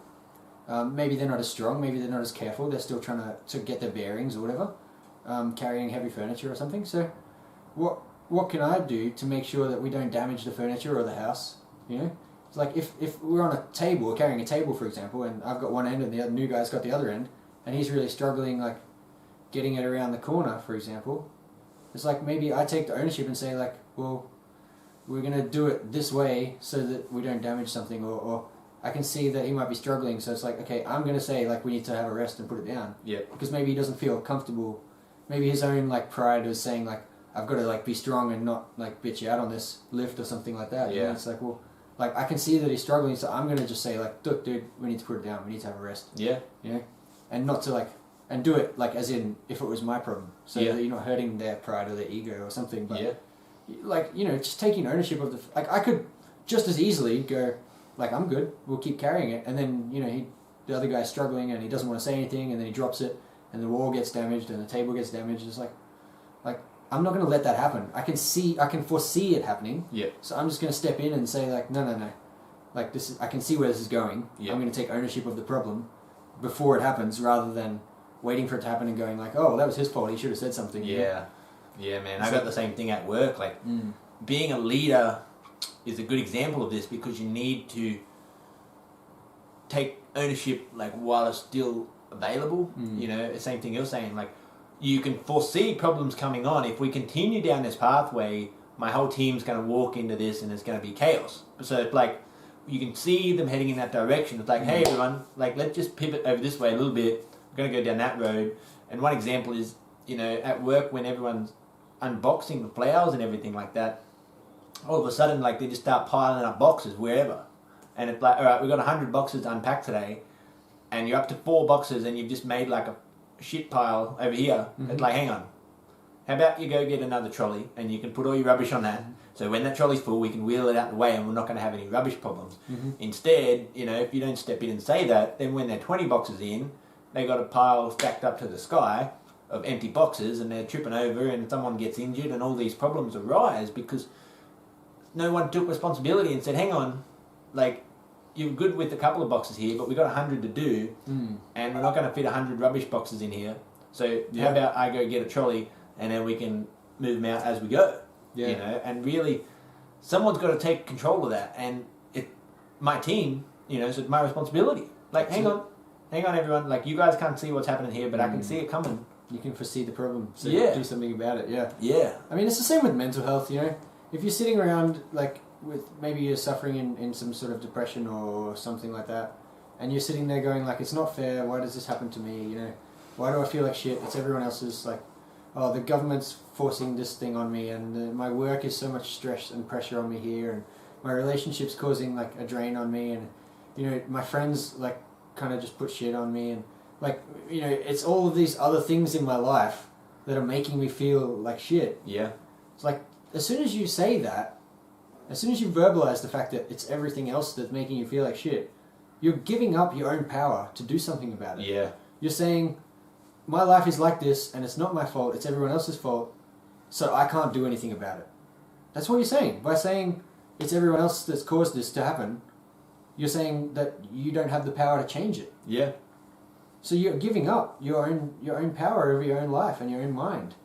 maybe they're not as strong, maybe they're not as careful, they're still trying to get their bearings or whatever, carrying heavy furniture or something, so what can I do to make sure that we don't damage the furniture or the house, you know? It's like if we're on a table, carrying a table, for example, and I've got one end and the other new guy's got the other end, and he's really struggling, like, getting it around the corner, for example, it's like maybe I take the ownership and say, like, well, we're going to do it this way so that we don't damage something, or I can see that he might be struggling, so it's like, okay, I'm going to say, like, we need to have a rest and put it down. Yeah. Because maybe he doesn't feel comfortable. Maybe his own, like, pride is saying, like, I've got to, like, be strong and not, like, bitch you out on this lift or something like that. Yeah. You know? It's like, well, like, I can see that he's struggling, so I'm going to just say, like, look, dude, we need to put it down. We need to have a rest. Yeah. You know? And not to, like, and do it, like, as in, if it was my problem. So Yeah. that you're not hurting their pride or their ego or something. But, Yeah. like, you know, just taking ownership of the... Like, I could just as easily go, like, I'm good, we'll keep carrying it. And then, you know, the other guy's struggling and he doesn't want to say anything, and then he drops it, and the wall gets damaged, and the table gets damaged. It's like, I'm not going to let that happen. I can foresee it happening. Yeah. So I'm just going to step in and say, like, no. Like, I can see where this is going. Yeah. I'm going to take ownership of the problem before it happens, rather than waiting for it to happen and going, like, oh, well, that was his fault, he should have said something. Yeah. Yeah, man. I got the same thing at work. Like, Mm. being a leader is a good example of this, because you need to take ownership, like, while it's still available. You know, the same thing you're saying. Like, you can foresee problems coming on. If we continue down this pathway, my whole team's going to walk into this and it's going to be chaos. So it's like, you can see them heading in that direction. It's like, hey everyone, like, let's just pivot over this way a little bit. We're going to go down that road. And one example is, you know, at work when everyone's unboxing the flowers and everything like that, all of a sudden, like, they just start piling up boxes wherever. And it's like, all right, we've got 100 boxes to unpack today, and you're up to 4 boxes and you've just made like a shit pile over here. It's like, hang on, how about you go get another trolley and you can put all your rubbish on that, so when that trolley's full we can wheel it out the way and we're not going to have any rubbish problems. Instead, you know, if you don't step in and say that, then when they're 20 boxes in, they got a pile stacked up to the sky of empty boxes, and they're tripping over and someone gets injured, and all these problems arise because no one took responsibility and said, hang on, like, you're good with a couple of boxes here, but we've got 100 to do, and we're not going to fit 100 rubbish boxes in here. So how about I go get a trolley, and then we can move them out as we go. Yeah. You know, and really, someone's got to take control of that, and my team, you know, so it's my responsibility. Like, hang on, everyone. Like, you guys can't see what's happening here, but I can see it coming. You can foresee the problem, so do something about it. Yeah. I mean, it's the same with mental health. You know, if you're sitting around, like, with maybe you're suffering in some sort of depression or something like that, and you're sitting there going, like, it's not fair, why does this happen to me, you know, why do I feel like shit, it's everyone else's, like, oh, the government's forcing this thing on me, and my work is so much stress and pressure on me here, and my relationship's causing, like, a drain on me, and, you know, my friends, like, kind of just put shit on me, and, like, you know, it's all of these other things in my life that are making me feel like shit. Yeah. It's like, as soon as you say that, as soon as you verbalize the fact that it's everything else that's making you feel like shit, you're giving up your own power to do something about it. Yeah. You're saying, my life is like this, and it's not my fault, it's everyone else's fault, so I can't do anything about it. That's what you're saying. By saying it's everyone else that's caused this to happen, you're saying that you don't have the power to change it. Yeah. So you're giving up your own power over your own life and your own mind.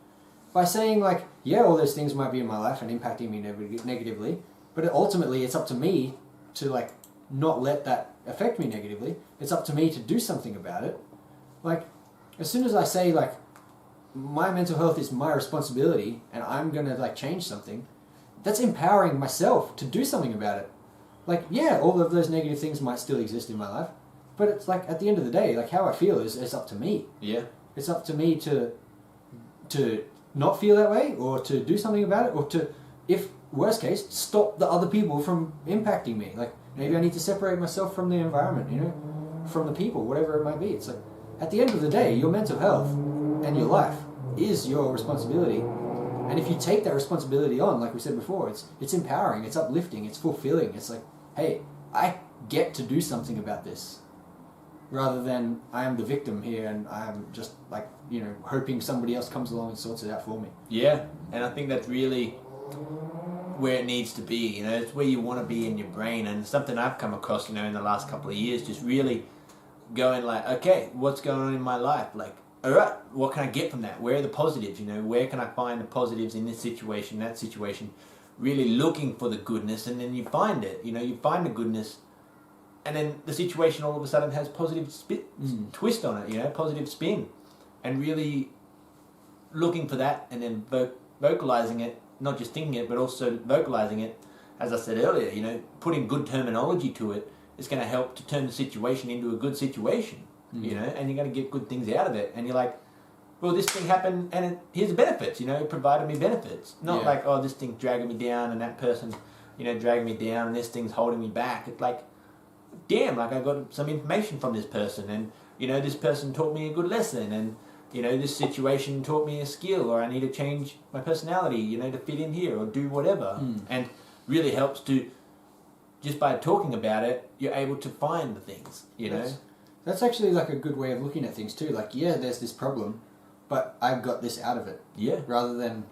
By saying, like, yeah, all those things might be in my life and impacting me negatively, but ultimately it's up to me to, like, not let that affect me negatively. It's up to me to do something about it. Like, as soon as I say, like, my mental health is my responsibility and I'm going to, like, change something, that's empowering myself to do something about it. Like, yeah, all of those negative things might still exist in my life, but it's like, at the end of the day, like, how I feel is up to me. Yeah. It's up to me to not feel that way, or to do something about it, or to, if worst case, stop the other people from impacting me. Like, maybe I need to separate myself from the environment, you know, from the people, whatever it might be. It's like, at the end of the day, your mental health and your life is your responsibility. And if you take that responsibility on, like we said before, it's empowering, it's uplifting, it's fulfilling. It's like, hey, I get to do something about this, rather than I am the victim here and I'm just, like, you know, hoping somebody else comes along and sorts it out for me. Yeah, and I think that's really where it needs to be. You know, it's where you want to be in your brain, and something I've come across, you know, in the last couple of years, just really going, like, okay, what's going on in my life? Like, all right, what can I get from that? Where are the positives? You know, where can I find the positives in this situation, that situation? really looking for the goodness, and then you find it. You find the goodness, and then the situation all of a sudden has positive twist on it. Positive spin, and really looking for that, and then vocalizing it, not just thinking it, but also vocalizing it. As I said earlier, putting good terminology to it is going to help to turn the situation into a good situation. And you're going to get good things out of it, and you're like, well, this thing happened, and here's the benefits, it provided me benefits. Not like, oh, this thing's dragging me down, and that person, dragging me down, and this thing's holding me back. It's like, damn, like I got some information from this person, and, this person taught me a good lesson, and, this situation taught me a skill, or I need to change my personality, to fit in here, or do whatever. And really helps to, just by talking about it, you're able to find the things, That's actually like a good way of looking at things too. Like, there's this problem, but I've got this out of it. Yeah. Rather than,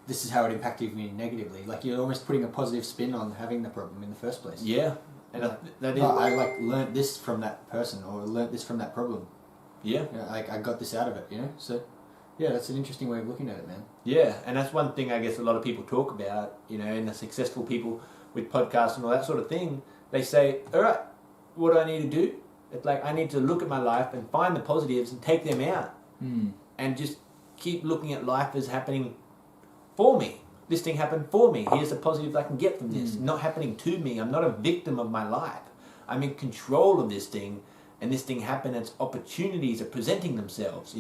this is how it impacted me negatively. Like, you're almost putting a positive spin on having the problem in the first place. Yeah. And I learnt this from that person, or learnt this from that problem. Yeah. I got this out of it, So, that's an interesting way of looking at it, man. Yeah, and that's one thing I guess a lot of people talk about, and the successful people with podcasts and all that sort of thing. They say, all right, what do I need to do? It's like, I need to look at my life and find the positives and take them out. And just keep looking at life as happening for me. This thing happened for me. Here's the positives I can get from this. Not happening to me. I'm not a victim of my life. I'm in control of this thing, and this thing happened, and its opportunities are presenting themselves,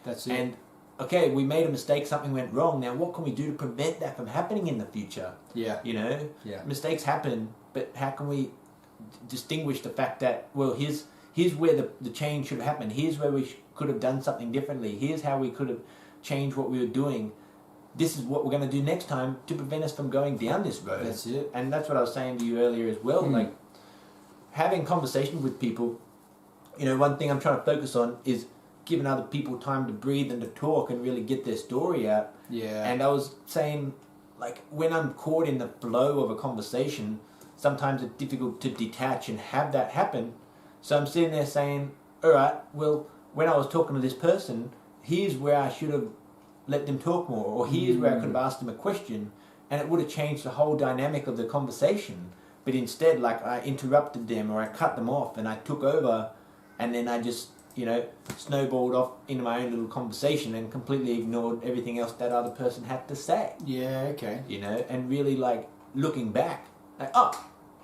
That's it. And, okay, we made a mistake, something went wrong. Now, what can we do to prevent that from happening in the future? Yeah. Mistakes happen, but how can we distinguish the fact that, well, here's where the change should happen. Here's where we could have done something differently. Here's how we could have changed what we were doing. This is what we're going to do next time to prevent us from going down this road. That's it. And that's what I was saying to you earlier as well. Like, having conversations with people, one thing I'm trying to focus on is giving other people time to breathe and to talk and really get their story out. Yeah. And I was saying, like, when I'm caught in the flow of a conversation, sometimes it's difficult to detach and have that happen. So I'm sitting there saying, all right, well, when I was talking to this person, here's where I should have let them talk more, or here's where I could have asked them a question, and it would have changed the whole dynamic of the conversation. But instead, like, I interrupted them, or I cut them off, and I took over, and then I just, snowballed off into my own little conversation and completely ignored everything else that other person had to say. Yeah, okay. And really, like, looking back, like,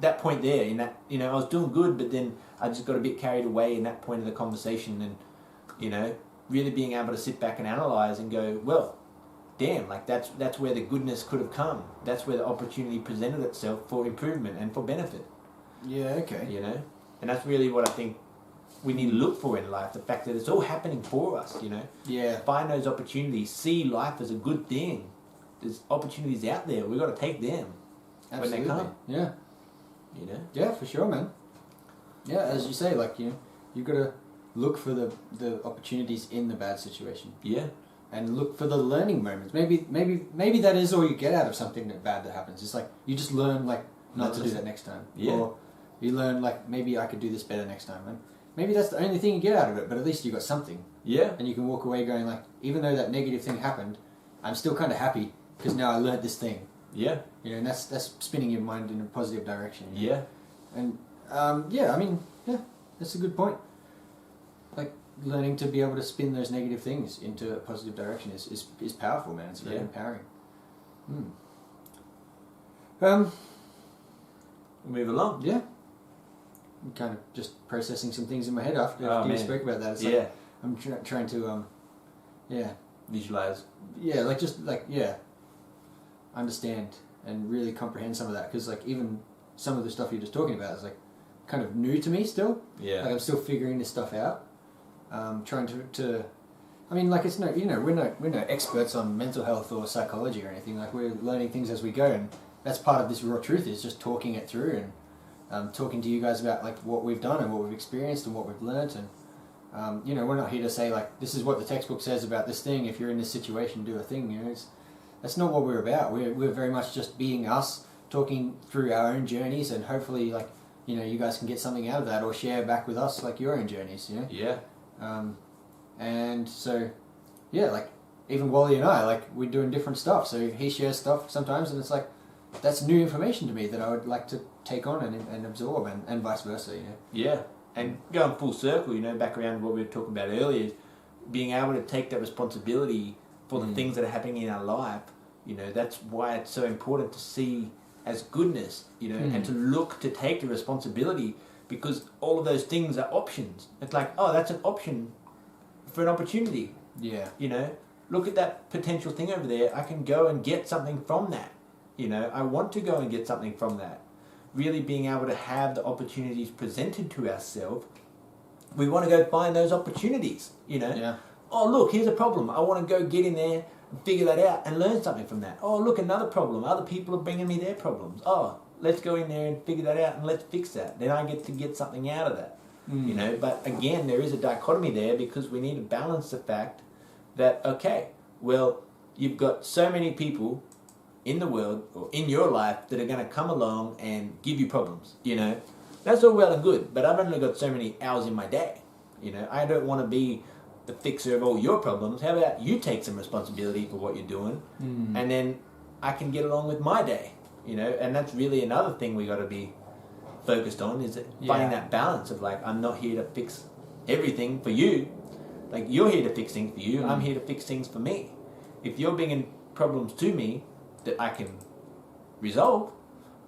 that point there, in that, I was doing good, but then I just got a bit carried away in that point of the conversation, and, really being able to sit back and analyze and go, well, damn, like, that's where the goodness could have come. That's where the opportunity presented itself for improvement and for benefit. Yeah, okay. And that's really what I think we need to look for in life, the fact that it's all happening for us, Yeah. Find those opportunities, see life as a good thing. There's opportunities out there, we've got to take them. Absolutely. When they come. Yeah. Yeah, for sure, man. Yeah, as you say, like, you've got to look for the opportunities in the bad situation. Yeah. And look for the learning moments. Maybe that is all you get out of something bad that happens. It's like, you just learn, like, not to do that next time. Yeah. Or you learn, like, maybe I could do this better next time. And maybe that's the only thing you get out of it, but at least you got something. Yeah. And you can walk away going, like, even though that negative thing happened, I'm still kind of happy because now I learned this thing. Yeah. And that's spinning your mind in a positive direction. Yeah. And, that's a good point. Like, learning to be able to spin those negative things into a positive direction is powerful, man. It's very empowering. Move along. Yeah. I'm kind of just processing some things in my head after you spoke about that. It's like, I'm trying to, visualize. Yeah, understand and really comprehend some of that. Because, like, even some of the stuff you're just talking about is, like, kind of new to me still. Yeah. Like, I'm still figuring this stuff out. Trying to I mean, like, it's no, we're no experts on mental health or psychology or anything. Like, we're learning things as we go, and that's part of this raw truth, is just talking it through and talking to you guys about, like, what we've done and what we've experienced and what we've learnt. And we're not here to say, like, this is what the textbook says about this thing. If you're in this situation, do a thing. That's not what we're about. We're very much just being us, talking through our own journeys, and hopefully, like, you guys can get something out of that or share back with us, like, your own journeys. Yeah. And so, yeah, like, even Wally and I, like, we're doing different stuff. So he shares stuff sometimes, and it's like, that's new information to me that I would like to take on and absorb, and vice versa. You know. Yeah, and going full circle, you know, back around what we were talking about earlier, being able to take that responsibility for the things that are happening in our life. You know, that's why it's so important to see as goodness, you know, and to look to take the responsibility, because all of those things are options. It's like, oh, that's an option for an opportunity. Yeah. You know, look at that potential thing over there. I can go and get something from that. You know, I want to go and get something from that. Really being able to have the opportunities presented to ourselves, we want to go find those opportunities, you know. Yeah. Oh, look, here's a problem. I want to go get in there and figure that out and learn something from that. Oh, look, another problem. Other people are bringing me their problems. Oh, let's go in there and figure that out and let's fix that. Then I get to get something out of that, you know. But again, there is a dichotomy there, because we need to balance the fact that, okay, well, you've got so many people in the world or in your life that are going to come along and give you problems, you know. That's all well and good, but I've only got so many hours in my day, you know. I don't want to be the fixer of all your problems. How about you take some responsibility for what you're doing, and then I can get along with my day, you know. And that's really another thing we got to be focused on, is that finding that balance of, like, I'm not here to fix everything for you. Like, you're here to fix things for you. I'm here to fix things for me. If you're bringing problems to me that I can resolve,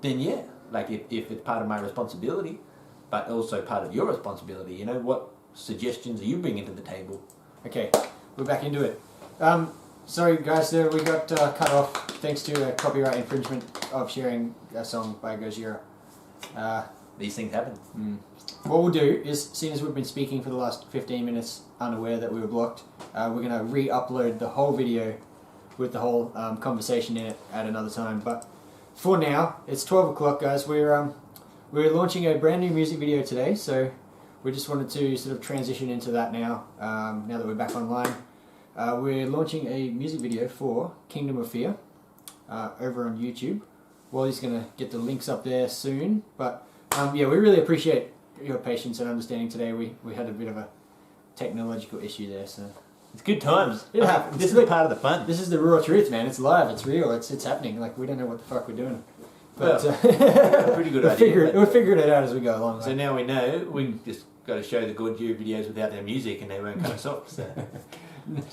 then yeah, like, if it's part of my responsibility, but also part of your responsibility, you know, what suggestions are you bringing to the table? Okay, we're back into it. Sorry guys, we got cut off thanks to a copyright infringement of sharing a song by Gojira. These things happen. What we'll do is, seeing as we've been speaking for the last 15 minutes unaware that we were blocked, we're going to re-upload the whole video with the whole conversation in it at another time. But for now, it's 12 o'clock, guys. We're launching a brand new music video today, so we just wanted to sort of transition into that now. Now that we're back online, we're launching a music video for Kingdom of Fear over on YouTube. Wally's going to get the links up there soon. But yeah, we really appreciate your patience and understanding today. We had a bit of a technological issue there, so. It's good times. It happens. This is part of the fun. This is the raw truth, man. It's live. It's real. It's happening. Like, we don't know what the fuck we're doing. But well, pretty good idea. We're figuring it out as we go along. So now we know. We just got to show the Gojira videos without their music, and they won't cut us off. So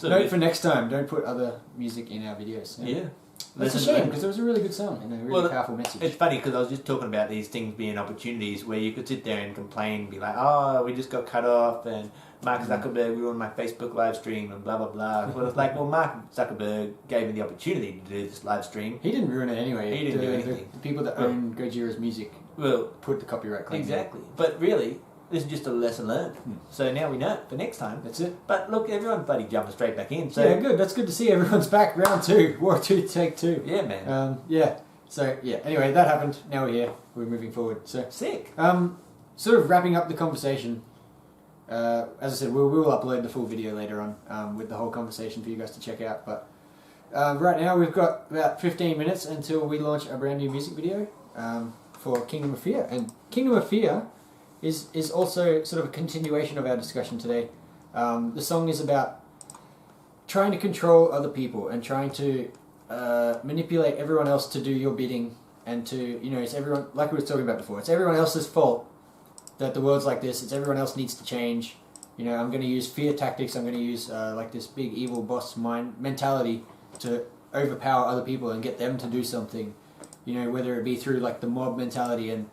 note for next time: don't put other music in our videos. Yeah. That's a shame, because it was a really good song and a really powerful message. It's funny, because I was just talking about these things being opportunities where you could sit there and complain, be like, oh, we just got cut off, and Mark Zuckerberg ruined my Facebook live stream, and blah, blah, blah. Well, it's like, well, Mark Zuckerberg gave me the opportunity to do this live stream. He didn't ruin it anyway. He didn't do anything. The people that own Gojira's music put the copyright claim. Exactly. But really, this is just a lesson learned. So now we know for next time. That's it. But look, everyone's bloody jumping straight back in. So yeah, good. That's good to see everyone's back. Round 2. Wartooth take 2. Yeah, man. Yeah. So, yeah. Anyway, that happened. Now we're here. We're moving forward. So sick. Sort of wrapping up the conversation. As I said, we will upload the full video later on with the whole conversation for you guys to check out. But right now we've got about 15 minutes until we launch a brand new music video for Kingdom of Fear. And Kingdom of Fear is also sort of a continuation of our discussion today. The song is about trying to control other people and trying to manipulate everyone else to do your bidding, and to, you know, it's everyone, like we were talking about before, it's everyone else's fault that the world's like this. It's everyone else needs to change. You know, I'm going to use fear tactics. I'm going to use like this big evil boss mind mentality to overpower other people and get them to do something. You know, whether it be through like the mob mentality and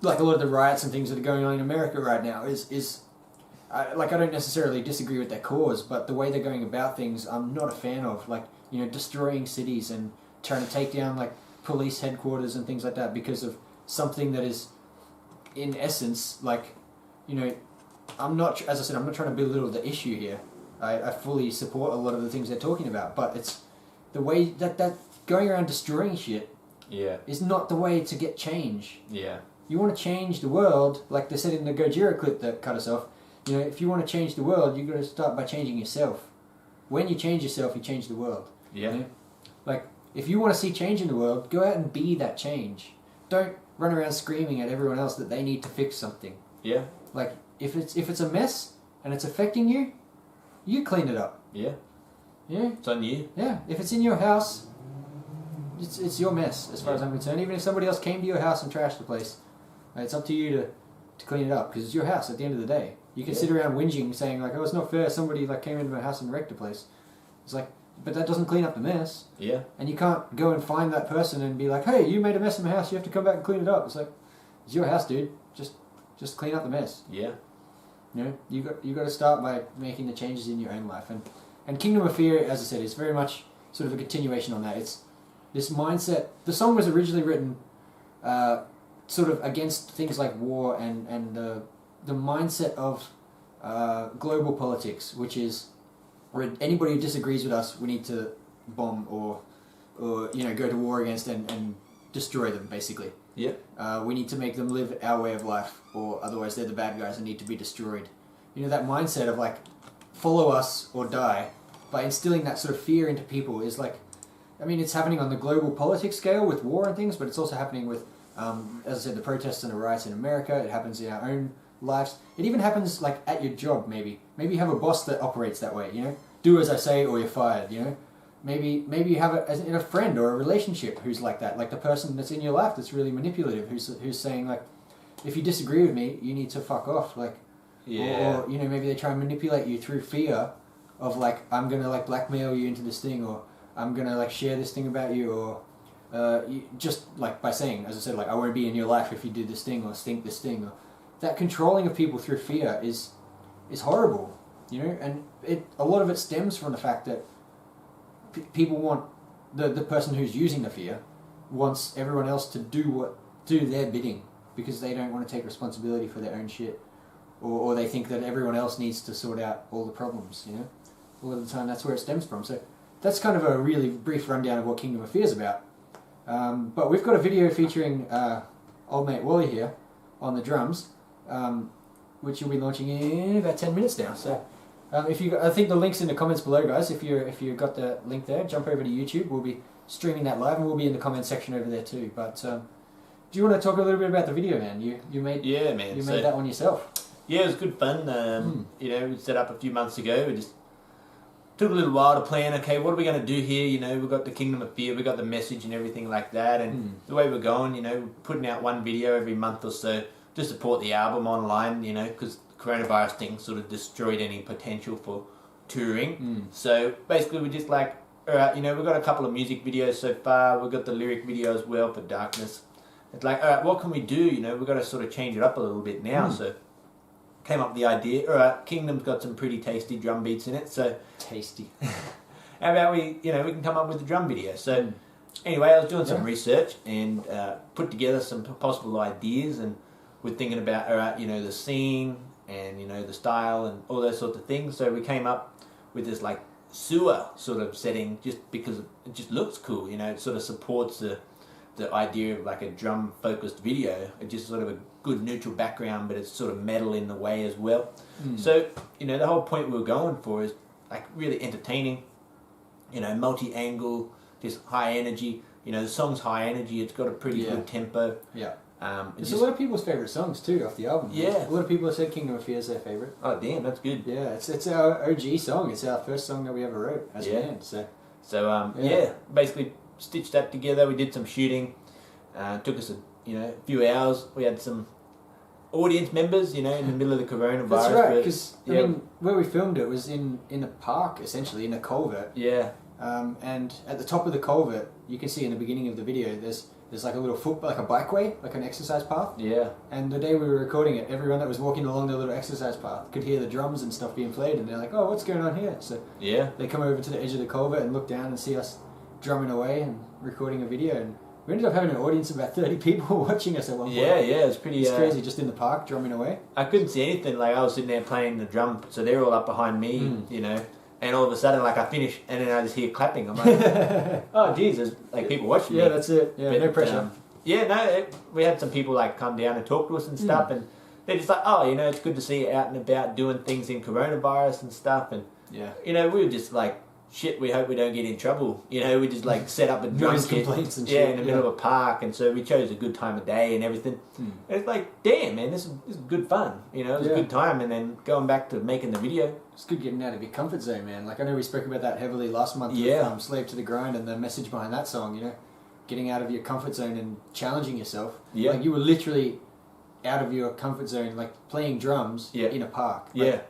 like a lot of the riots and things that are going on in America right now is I don't necessarily disagree with their cause, but the way they're going about things, I'm not a fan of. Like, you know, destroying cities and trying to take down like police headquarters and things like that because of something that is, in essence, like, you know, I'm not, as I said, I'm not trying to belittle the issue here. I fully support a lot of the things they're talking about, but it's the way that going around destroying shit is not the way to get change. Yeah. You want to change the world, like they said in the Gojira clip that cut us off. You know, if you want to change the world, you've got to start by changing yourself. When you change yourself, you change the world. Yeah. You know? Like, if you want to see change in the world, go out and be that change. Don't run around screaming at everyone else that they need to fix something. Yeah. Like, if it's a mess and it's affecting you, you clean it up. Yeah. Yeah. It's on you. Yeah. If it's in your house, it's your mess as far as I'm concerned. Even if somebody else came to your house and trashed the place, it's up to you to clean it up because it's your house at the end of the day. You can sit around whinging saying like, oh, it's not fair, somebody like came into my house and wrecked the place. It's like, but that doesn't clean up the mess. Yeah. And you can't go and find that person and be like, hey, you made a mess in my house, you have to come back and clean it up. It's like, it's your house, dude. Just clean up the mess. Yeah. You know, you got to start by making the changes in your own life. And Kingdom of Fear, as I said, is very much sort of a continuation on that. It's this mindset. The song was originally written sort of against things like war and the mindset of global politics, which is where anybody who disagrees with us, we need to bomb or you know, go to war against and destroy them, basically. Yeah. We need to make them live our way of life, or otherwise they're the bad guys and need to be destroyed. You know, that mindset of like, follow us or die, by instilling that sort of fear into people is like, I mean, it's happening on the global politics scale with war and things, but it's also happening with, as I said, the protests and the riots in America. It happens in our own lives. It even happens like at your job, maybe. Maybe you have a boss that operates that way, you know? Do as I say or you're fired, you know? Maybe you have a friend or a relationship who's like that, like the person that's in your life that's really manipulative, who's saying like, if you disagree with me, you need to fuck off, like, or you know, maybe they try and manipulate you through fear of like, I'm gonna like blackmail you into this thing, or I'm gonna like share this thing about you, or just like by saying, as I said, like, I won't be in your life if you do this thing or think this thing, or that controlling of people through fear is horrible, you know, and a lot of it stems from the fact that people want the person who's using the fear wants everyone else to do their bidding because they don't want to take responsibility for their own shit, or they think that everyone else needs to sort out all the problems, you know. A lot of the time that's where it stems from. So that's kind of a really brief rundown of what Kingdom of Fear is about. But we've got a video featuring old mate Wally here on the drums, which you'll be launching in about 10 minutes now. So I think the link's in the comments below, guys. If you got the link there, jump over to YouTube. We'll be streaming that live, and we'll be in the comments section over there too. But do you want to talk a little bit about the video, man? You made that one yourself. Yeah, it was good fun. You know, we set up a few months ago. We just took a little while to plan. Okay, what are we going to do here? You know, we've got the Kingdom of Fear, we've got the message and everything like that. And the way we're going, you know, we're putting out one video every month or so to support the album online. You know, because coronavirus thing sort of destroyed any potential for touring. So basically we're just like, alright, you know, we've got a couple of music videos so far, we've got the lyric video as well for Darkness. It's like, alright, what can we do? You know, we've got to sort of change it up a little bit now. So came up with the idea, alright, Kingdom's got some pretty tasty drum beats in it, so tasty. How about we can come up with a drum video? So anyway, I was doing some research and put together some possible ideas, and we're thinking about, alright, you know, the scene and, you know, the style and all those sorts of things. So we came up with this like sewer sort of setting just because it just looks cool, you know. It sort of supports the idea of like a drum focused video. It's just sort of a good neutral background, but it's sort of metal in the way as well. So, you know, the whole point we were going for is like really entertaining, you know, multi-angle, just high energy. You know, the song's high energy, it's got a pretty good tempo. Yeah. It's a lot of people's favourite songs too off the album. Yeah. A lot of people have said Kingdom of Fear is their favourite. Oh damn, that's good. Yeah, it's our OG song. It's our first song that we ever wrote as a band. So basically stitched that together. We did some shooting. Took us a few hours. We had some audience members, you know, in the middle of the coronavirus. That's right, because I mean, where we filmed it was in a park, essentially, in a culvert. Yeah. And at the top of the culvert, you can see in the beginning of the video, there's like a little like a bikeway, like an exercise path. Yeah. And the day we were recording it, everyone that was walking along the little exercise path could hear the drums and stuff being played, and they're like, "Oh, what's going on here?" So they come over to the edge of the culvert and look down and see us drumming away and recording a video. And we ended up having an audience of about 30 people watching us at one point. Yeah, it's pretty... It's crazy, just in the park, drumming away. I couldn't see anything. Like, I was sitting there playing the drum, so they're all up behind me, you know, and all of a sudden, like, I finish, and then I just hear clapping. I'm like, oh, geez, there's, like, people watching me. Yeah, that's it. Yeah, but, no pressure. We had some people, like, come down and talk to us and stuff, and they're just like, oh, you know, it's good to see you out and about doing things in coronavirus and stuff, and, you know, we were just like, shit, we hope we don't get in trouble. You know, we just like set up a drum kit and shit, in the middle of a park, and so we chose a good time of day and everything. And it's like, damn, man, this is good fun. You know, it was a good time, and then going back to making the video. It's good getting out of your comfort zone, man. Like, I know we spoke about that heavily last month with Slave to the Grind and the message behind that song, you know. getting out of your comfort zone and challenging yourself. Yeah. Like you were literally out of your comfort zone, like playing drums in a park. Like,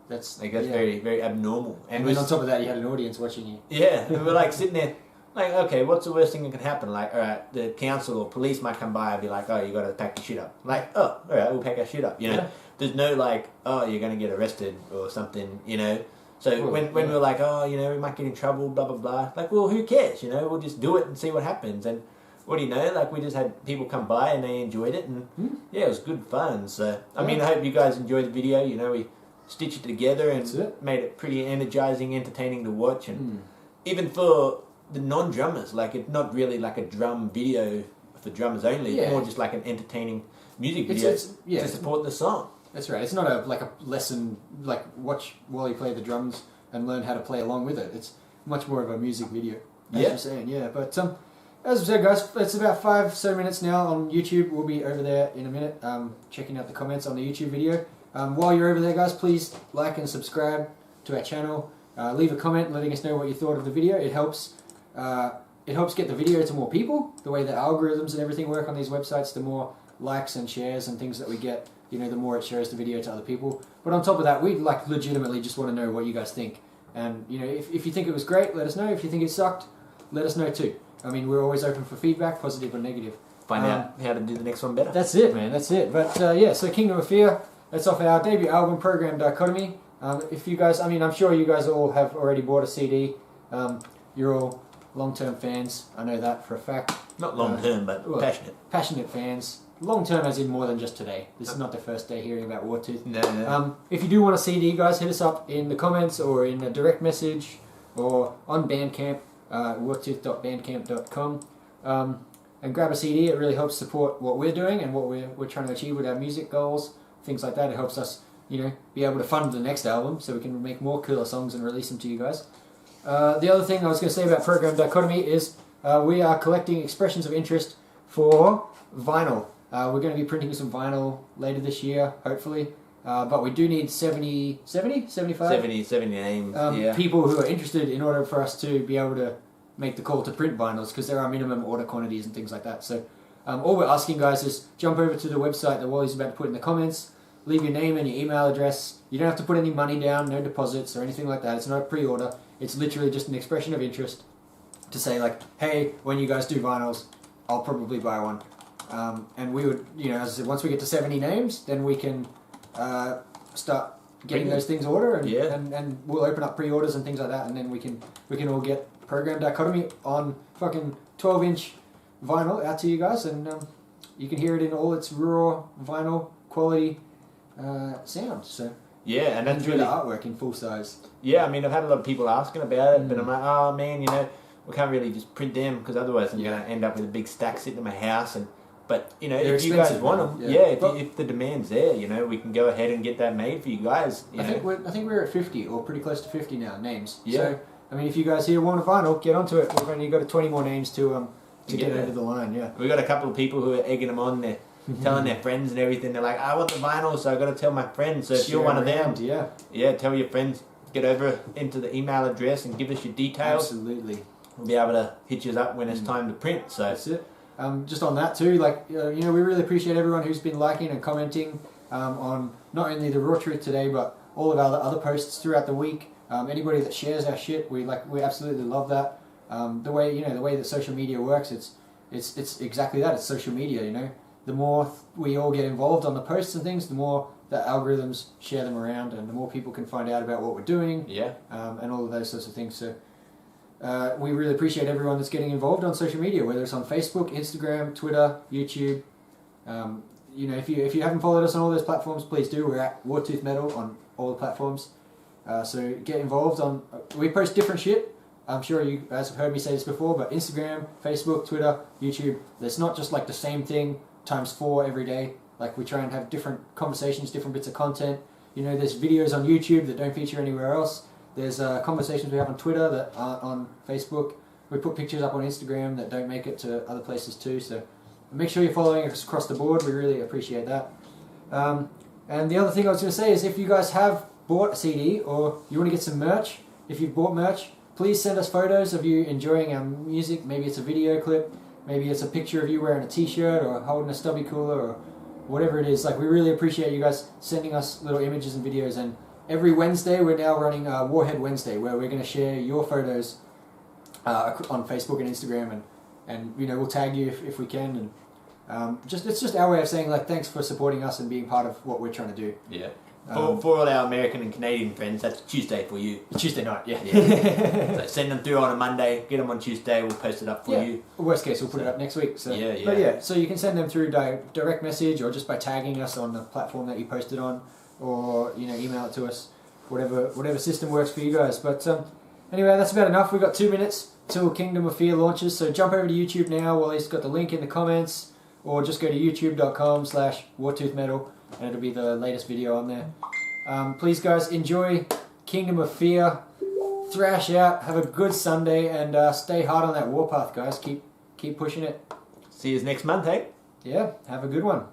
that's very, very abnormal. And then on top of that, you had an audience watching you. Yeah, and we're like sitting there, like, okay, what's the worst thing that can happen? Like, all right, the council or police might come by and be like, oh, you got to pack your shit up. Like, oh, all right, we'll pack our shit up. You know, there's no like, oh, you're going to get arrested or something. You know, so when we're like, oh, you know, we might get in trouble, blah blah blah. Like, well, who cares? You know, we'll just do it and see what happens. And what do you know? Like, we just had people come by and they enjoyed it, and yeah, it was good fun. So I mean, I hope you guys enjoyed the video. You know, we stitched it together and made it pretty energizing, entertaining to watch, and even for the non-drummers, like it's not really like a drum video for drummers only. It's more just like an entertaining music video to support the song. That's right. It's not a lesson, like watch while you play the drums and learn how to play along with it. It's much more of a music video, as you're saying. Yeah, but as I said, guys, it's about 5-7 minutes now on YouTube. We'll be over there in a minute, checking out the comments on the YouTube video. While you're over there, guys, please like and subscribe to our channel. Leave a comment letting us know what you thought of the video. It helps get the video to more people. The way the algorithms and everything work on these websites, the more likes and shares and things that we get, you know, the more it shows the video to other people. But on top of that, we like legitimately just want to know what you guys think. And you know, if you think it was great, let us know. If you think it sucked, let us know too. I mean, we're always open for feedback, positive or negative. Find out how to do the next one better. That's it, man. That's it. But yeah, so Kingdom of Fear. That's off our debut album, Program Dichotomy. If you guys, I mean, I'm sure you guys all have already bought a CD. You're all long-term fans. I know that for a fact. Not long-term, but passionate. Passionate fans. Long-term as in more than just today. This is not the first day hearing about Wartooth. No. If you do want a CD, guys, hit us up in the comments or in a direct message or on Bandcamp, wartooth.bandcamp.com. And grab a CD. It really helps support what we're doing and what we're trying to achieve with our music goals. Things like that. It helps us, you know, be able to fund the next album so we can make more killer songs and release them to you guys. The other thing I was going to say about Program Dichotomy is we are collecting expressions of interest for vinyl. We're going to be printing some vinyl later this year, hopefully. But we do need 70 names, people who are interested in order for us to be able to make the call to print vinyls, because there are minimum order quantities and things like that. So all we're asking, guys, is jump over to the website that Wally's about to put in the comments. Leave your name and your email address. You don't have to put any money down, no deposits or anything like that. It's not a pre-order. It's literally just an expression of interest to say, like, hey, when you guys do vinyls, I'll probably buy one. And we would, you know, as I said, once we get to 70 names, then we can start getting those things ordered, and we'll open up pre-orders and things like that, and then we can all get Program Dichotomy on fucking 12-inch vinyl out to you guys, and you can hear it in all its raw vinyl quality sound. So yeah, and that's enjoy really the artwork in full size. Yeah, I mean, I've had a lot of people asking about it, but I'm like, oh man, you know, we can't really just print them because otherwise I'm going to end up with a big stack sitting in my house. But you know, if you guys want them, if the demand's there, you know, we can go ahead and get that made for you guys. I think we're at 50 or pretty close to 50 now names. Yeah. So I mean, if you guys here want a vinyl, get onto it. We've only got 20 more names to get over the line. Yeah. We've got a couple of people who are egging them on there. Telling their friends and everything. They're like, I want the vinyl, so I've got to tell my friends. So if you're one of them, tell your friends, get over into the email address and give us your details. Absolutely. We'll be able to hit you up when it's time to print. So that's it. Just on that too, like, you know, we really appreciate everyone who's been liking and commenting on not only the Raw Truth today, but all of our other posts throughout the week. Anybody that shares our shit, we absolutely love that. The way that social media works, it's exactly that. It's social media, you know. The more we all get involved on the posts and things, the more the algorithms share them around, and the more people can find out about what we're doing, and all of those sorts of things. So we really appreciate everyone that's getting involved on social media, whether it's on Facebook, Instagram, Twitter, YouTube. You know, if you haven't followed us on all those platforms, please do. We're at Wartooth Metal on all the platforms. So get involved on. We post different shit. I'm sure you guys have heard me say this before, but Instagram, Facebook, Twitter, YouTube. It's not just like the same thing times 4 every day. Like, we try and have different conversations, different bits of content. You know, there's videos on YouTube that don't feature anywhere else. There's conversations we have on Twitter that aren't on Facebook. We put pictures up on Instagram that don't make it to other places too. So make sure you're following us across the board. We really appreciate that. And the other thing I was going to say is, if you guys have bought a CD or you want to get some merch, if you've bought merch, please send us photos of you enjoying our music. Maybe it's a video clip, maybe it's a picture of you wearing a t-shirt or holding a stubby cooler or whatever it is. Like, we really appreciate you guys sending us little images and videos. And every Wednesday we're now running Warhead Wednesday, where we're going to share your photos on Facebook and Instagram, and you know, we'll tag you if we can, and it's just our way of saying, like, thanks for supporting us and being part of what we're trying to do. Yeah. For all our American and Canadian friends, that's Tuesday for you. Tuesday night, yeah. So send them through on a Monday, get them on Tuesday, we'll post it up for you. Worst case, we'll put it up next week. So. Yeah. But yeah, so you can send them through direct message, or just by tagging us on the platform that you posted on, or, you know, email it to us, whatever system works for you guys. But anyway, that's about enough. We've got 2 minutes till Kingdom of Fear launches, so jump over to YouTube now. Wally's got the link in the comments, or just go to youtube.com/wartoothmetal, and it'll be the latest video on there. Please, guys, enjoy Kingdom of Fear, thrash out, have a good Sunday, and stay hard on that warpath, guys. Keep pushing it. See you next month, hey? Yeah, have a good one.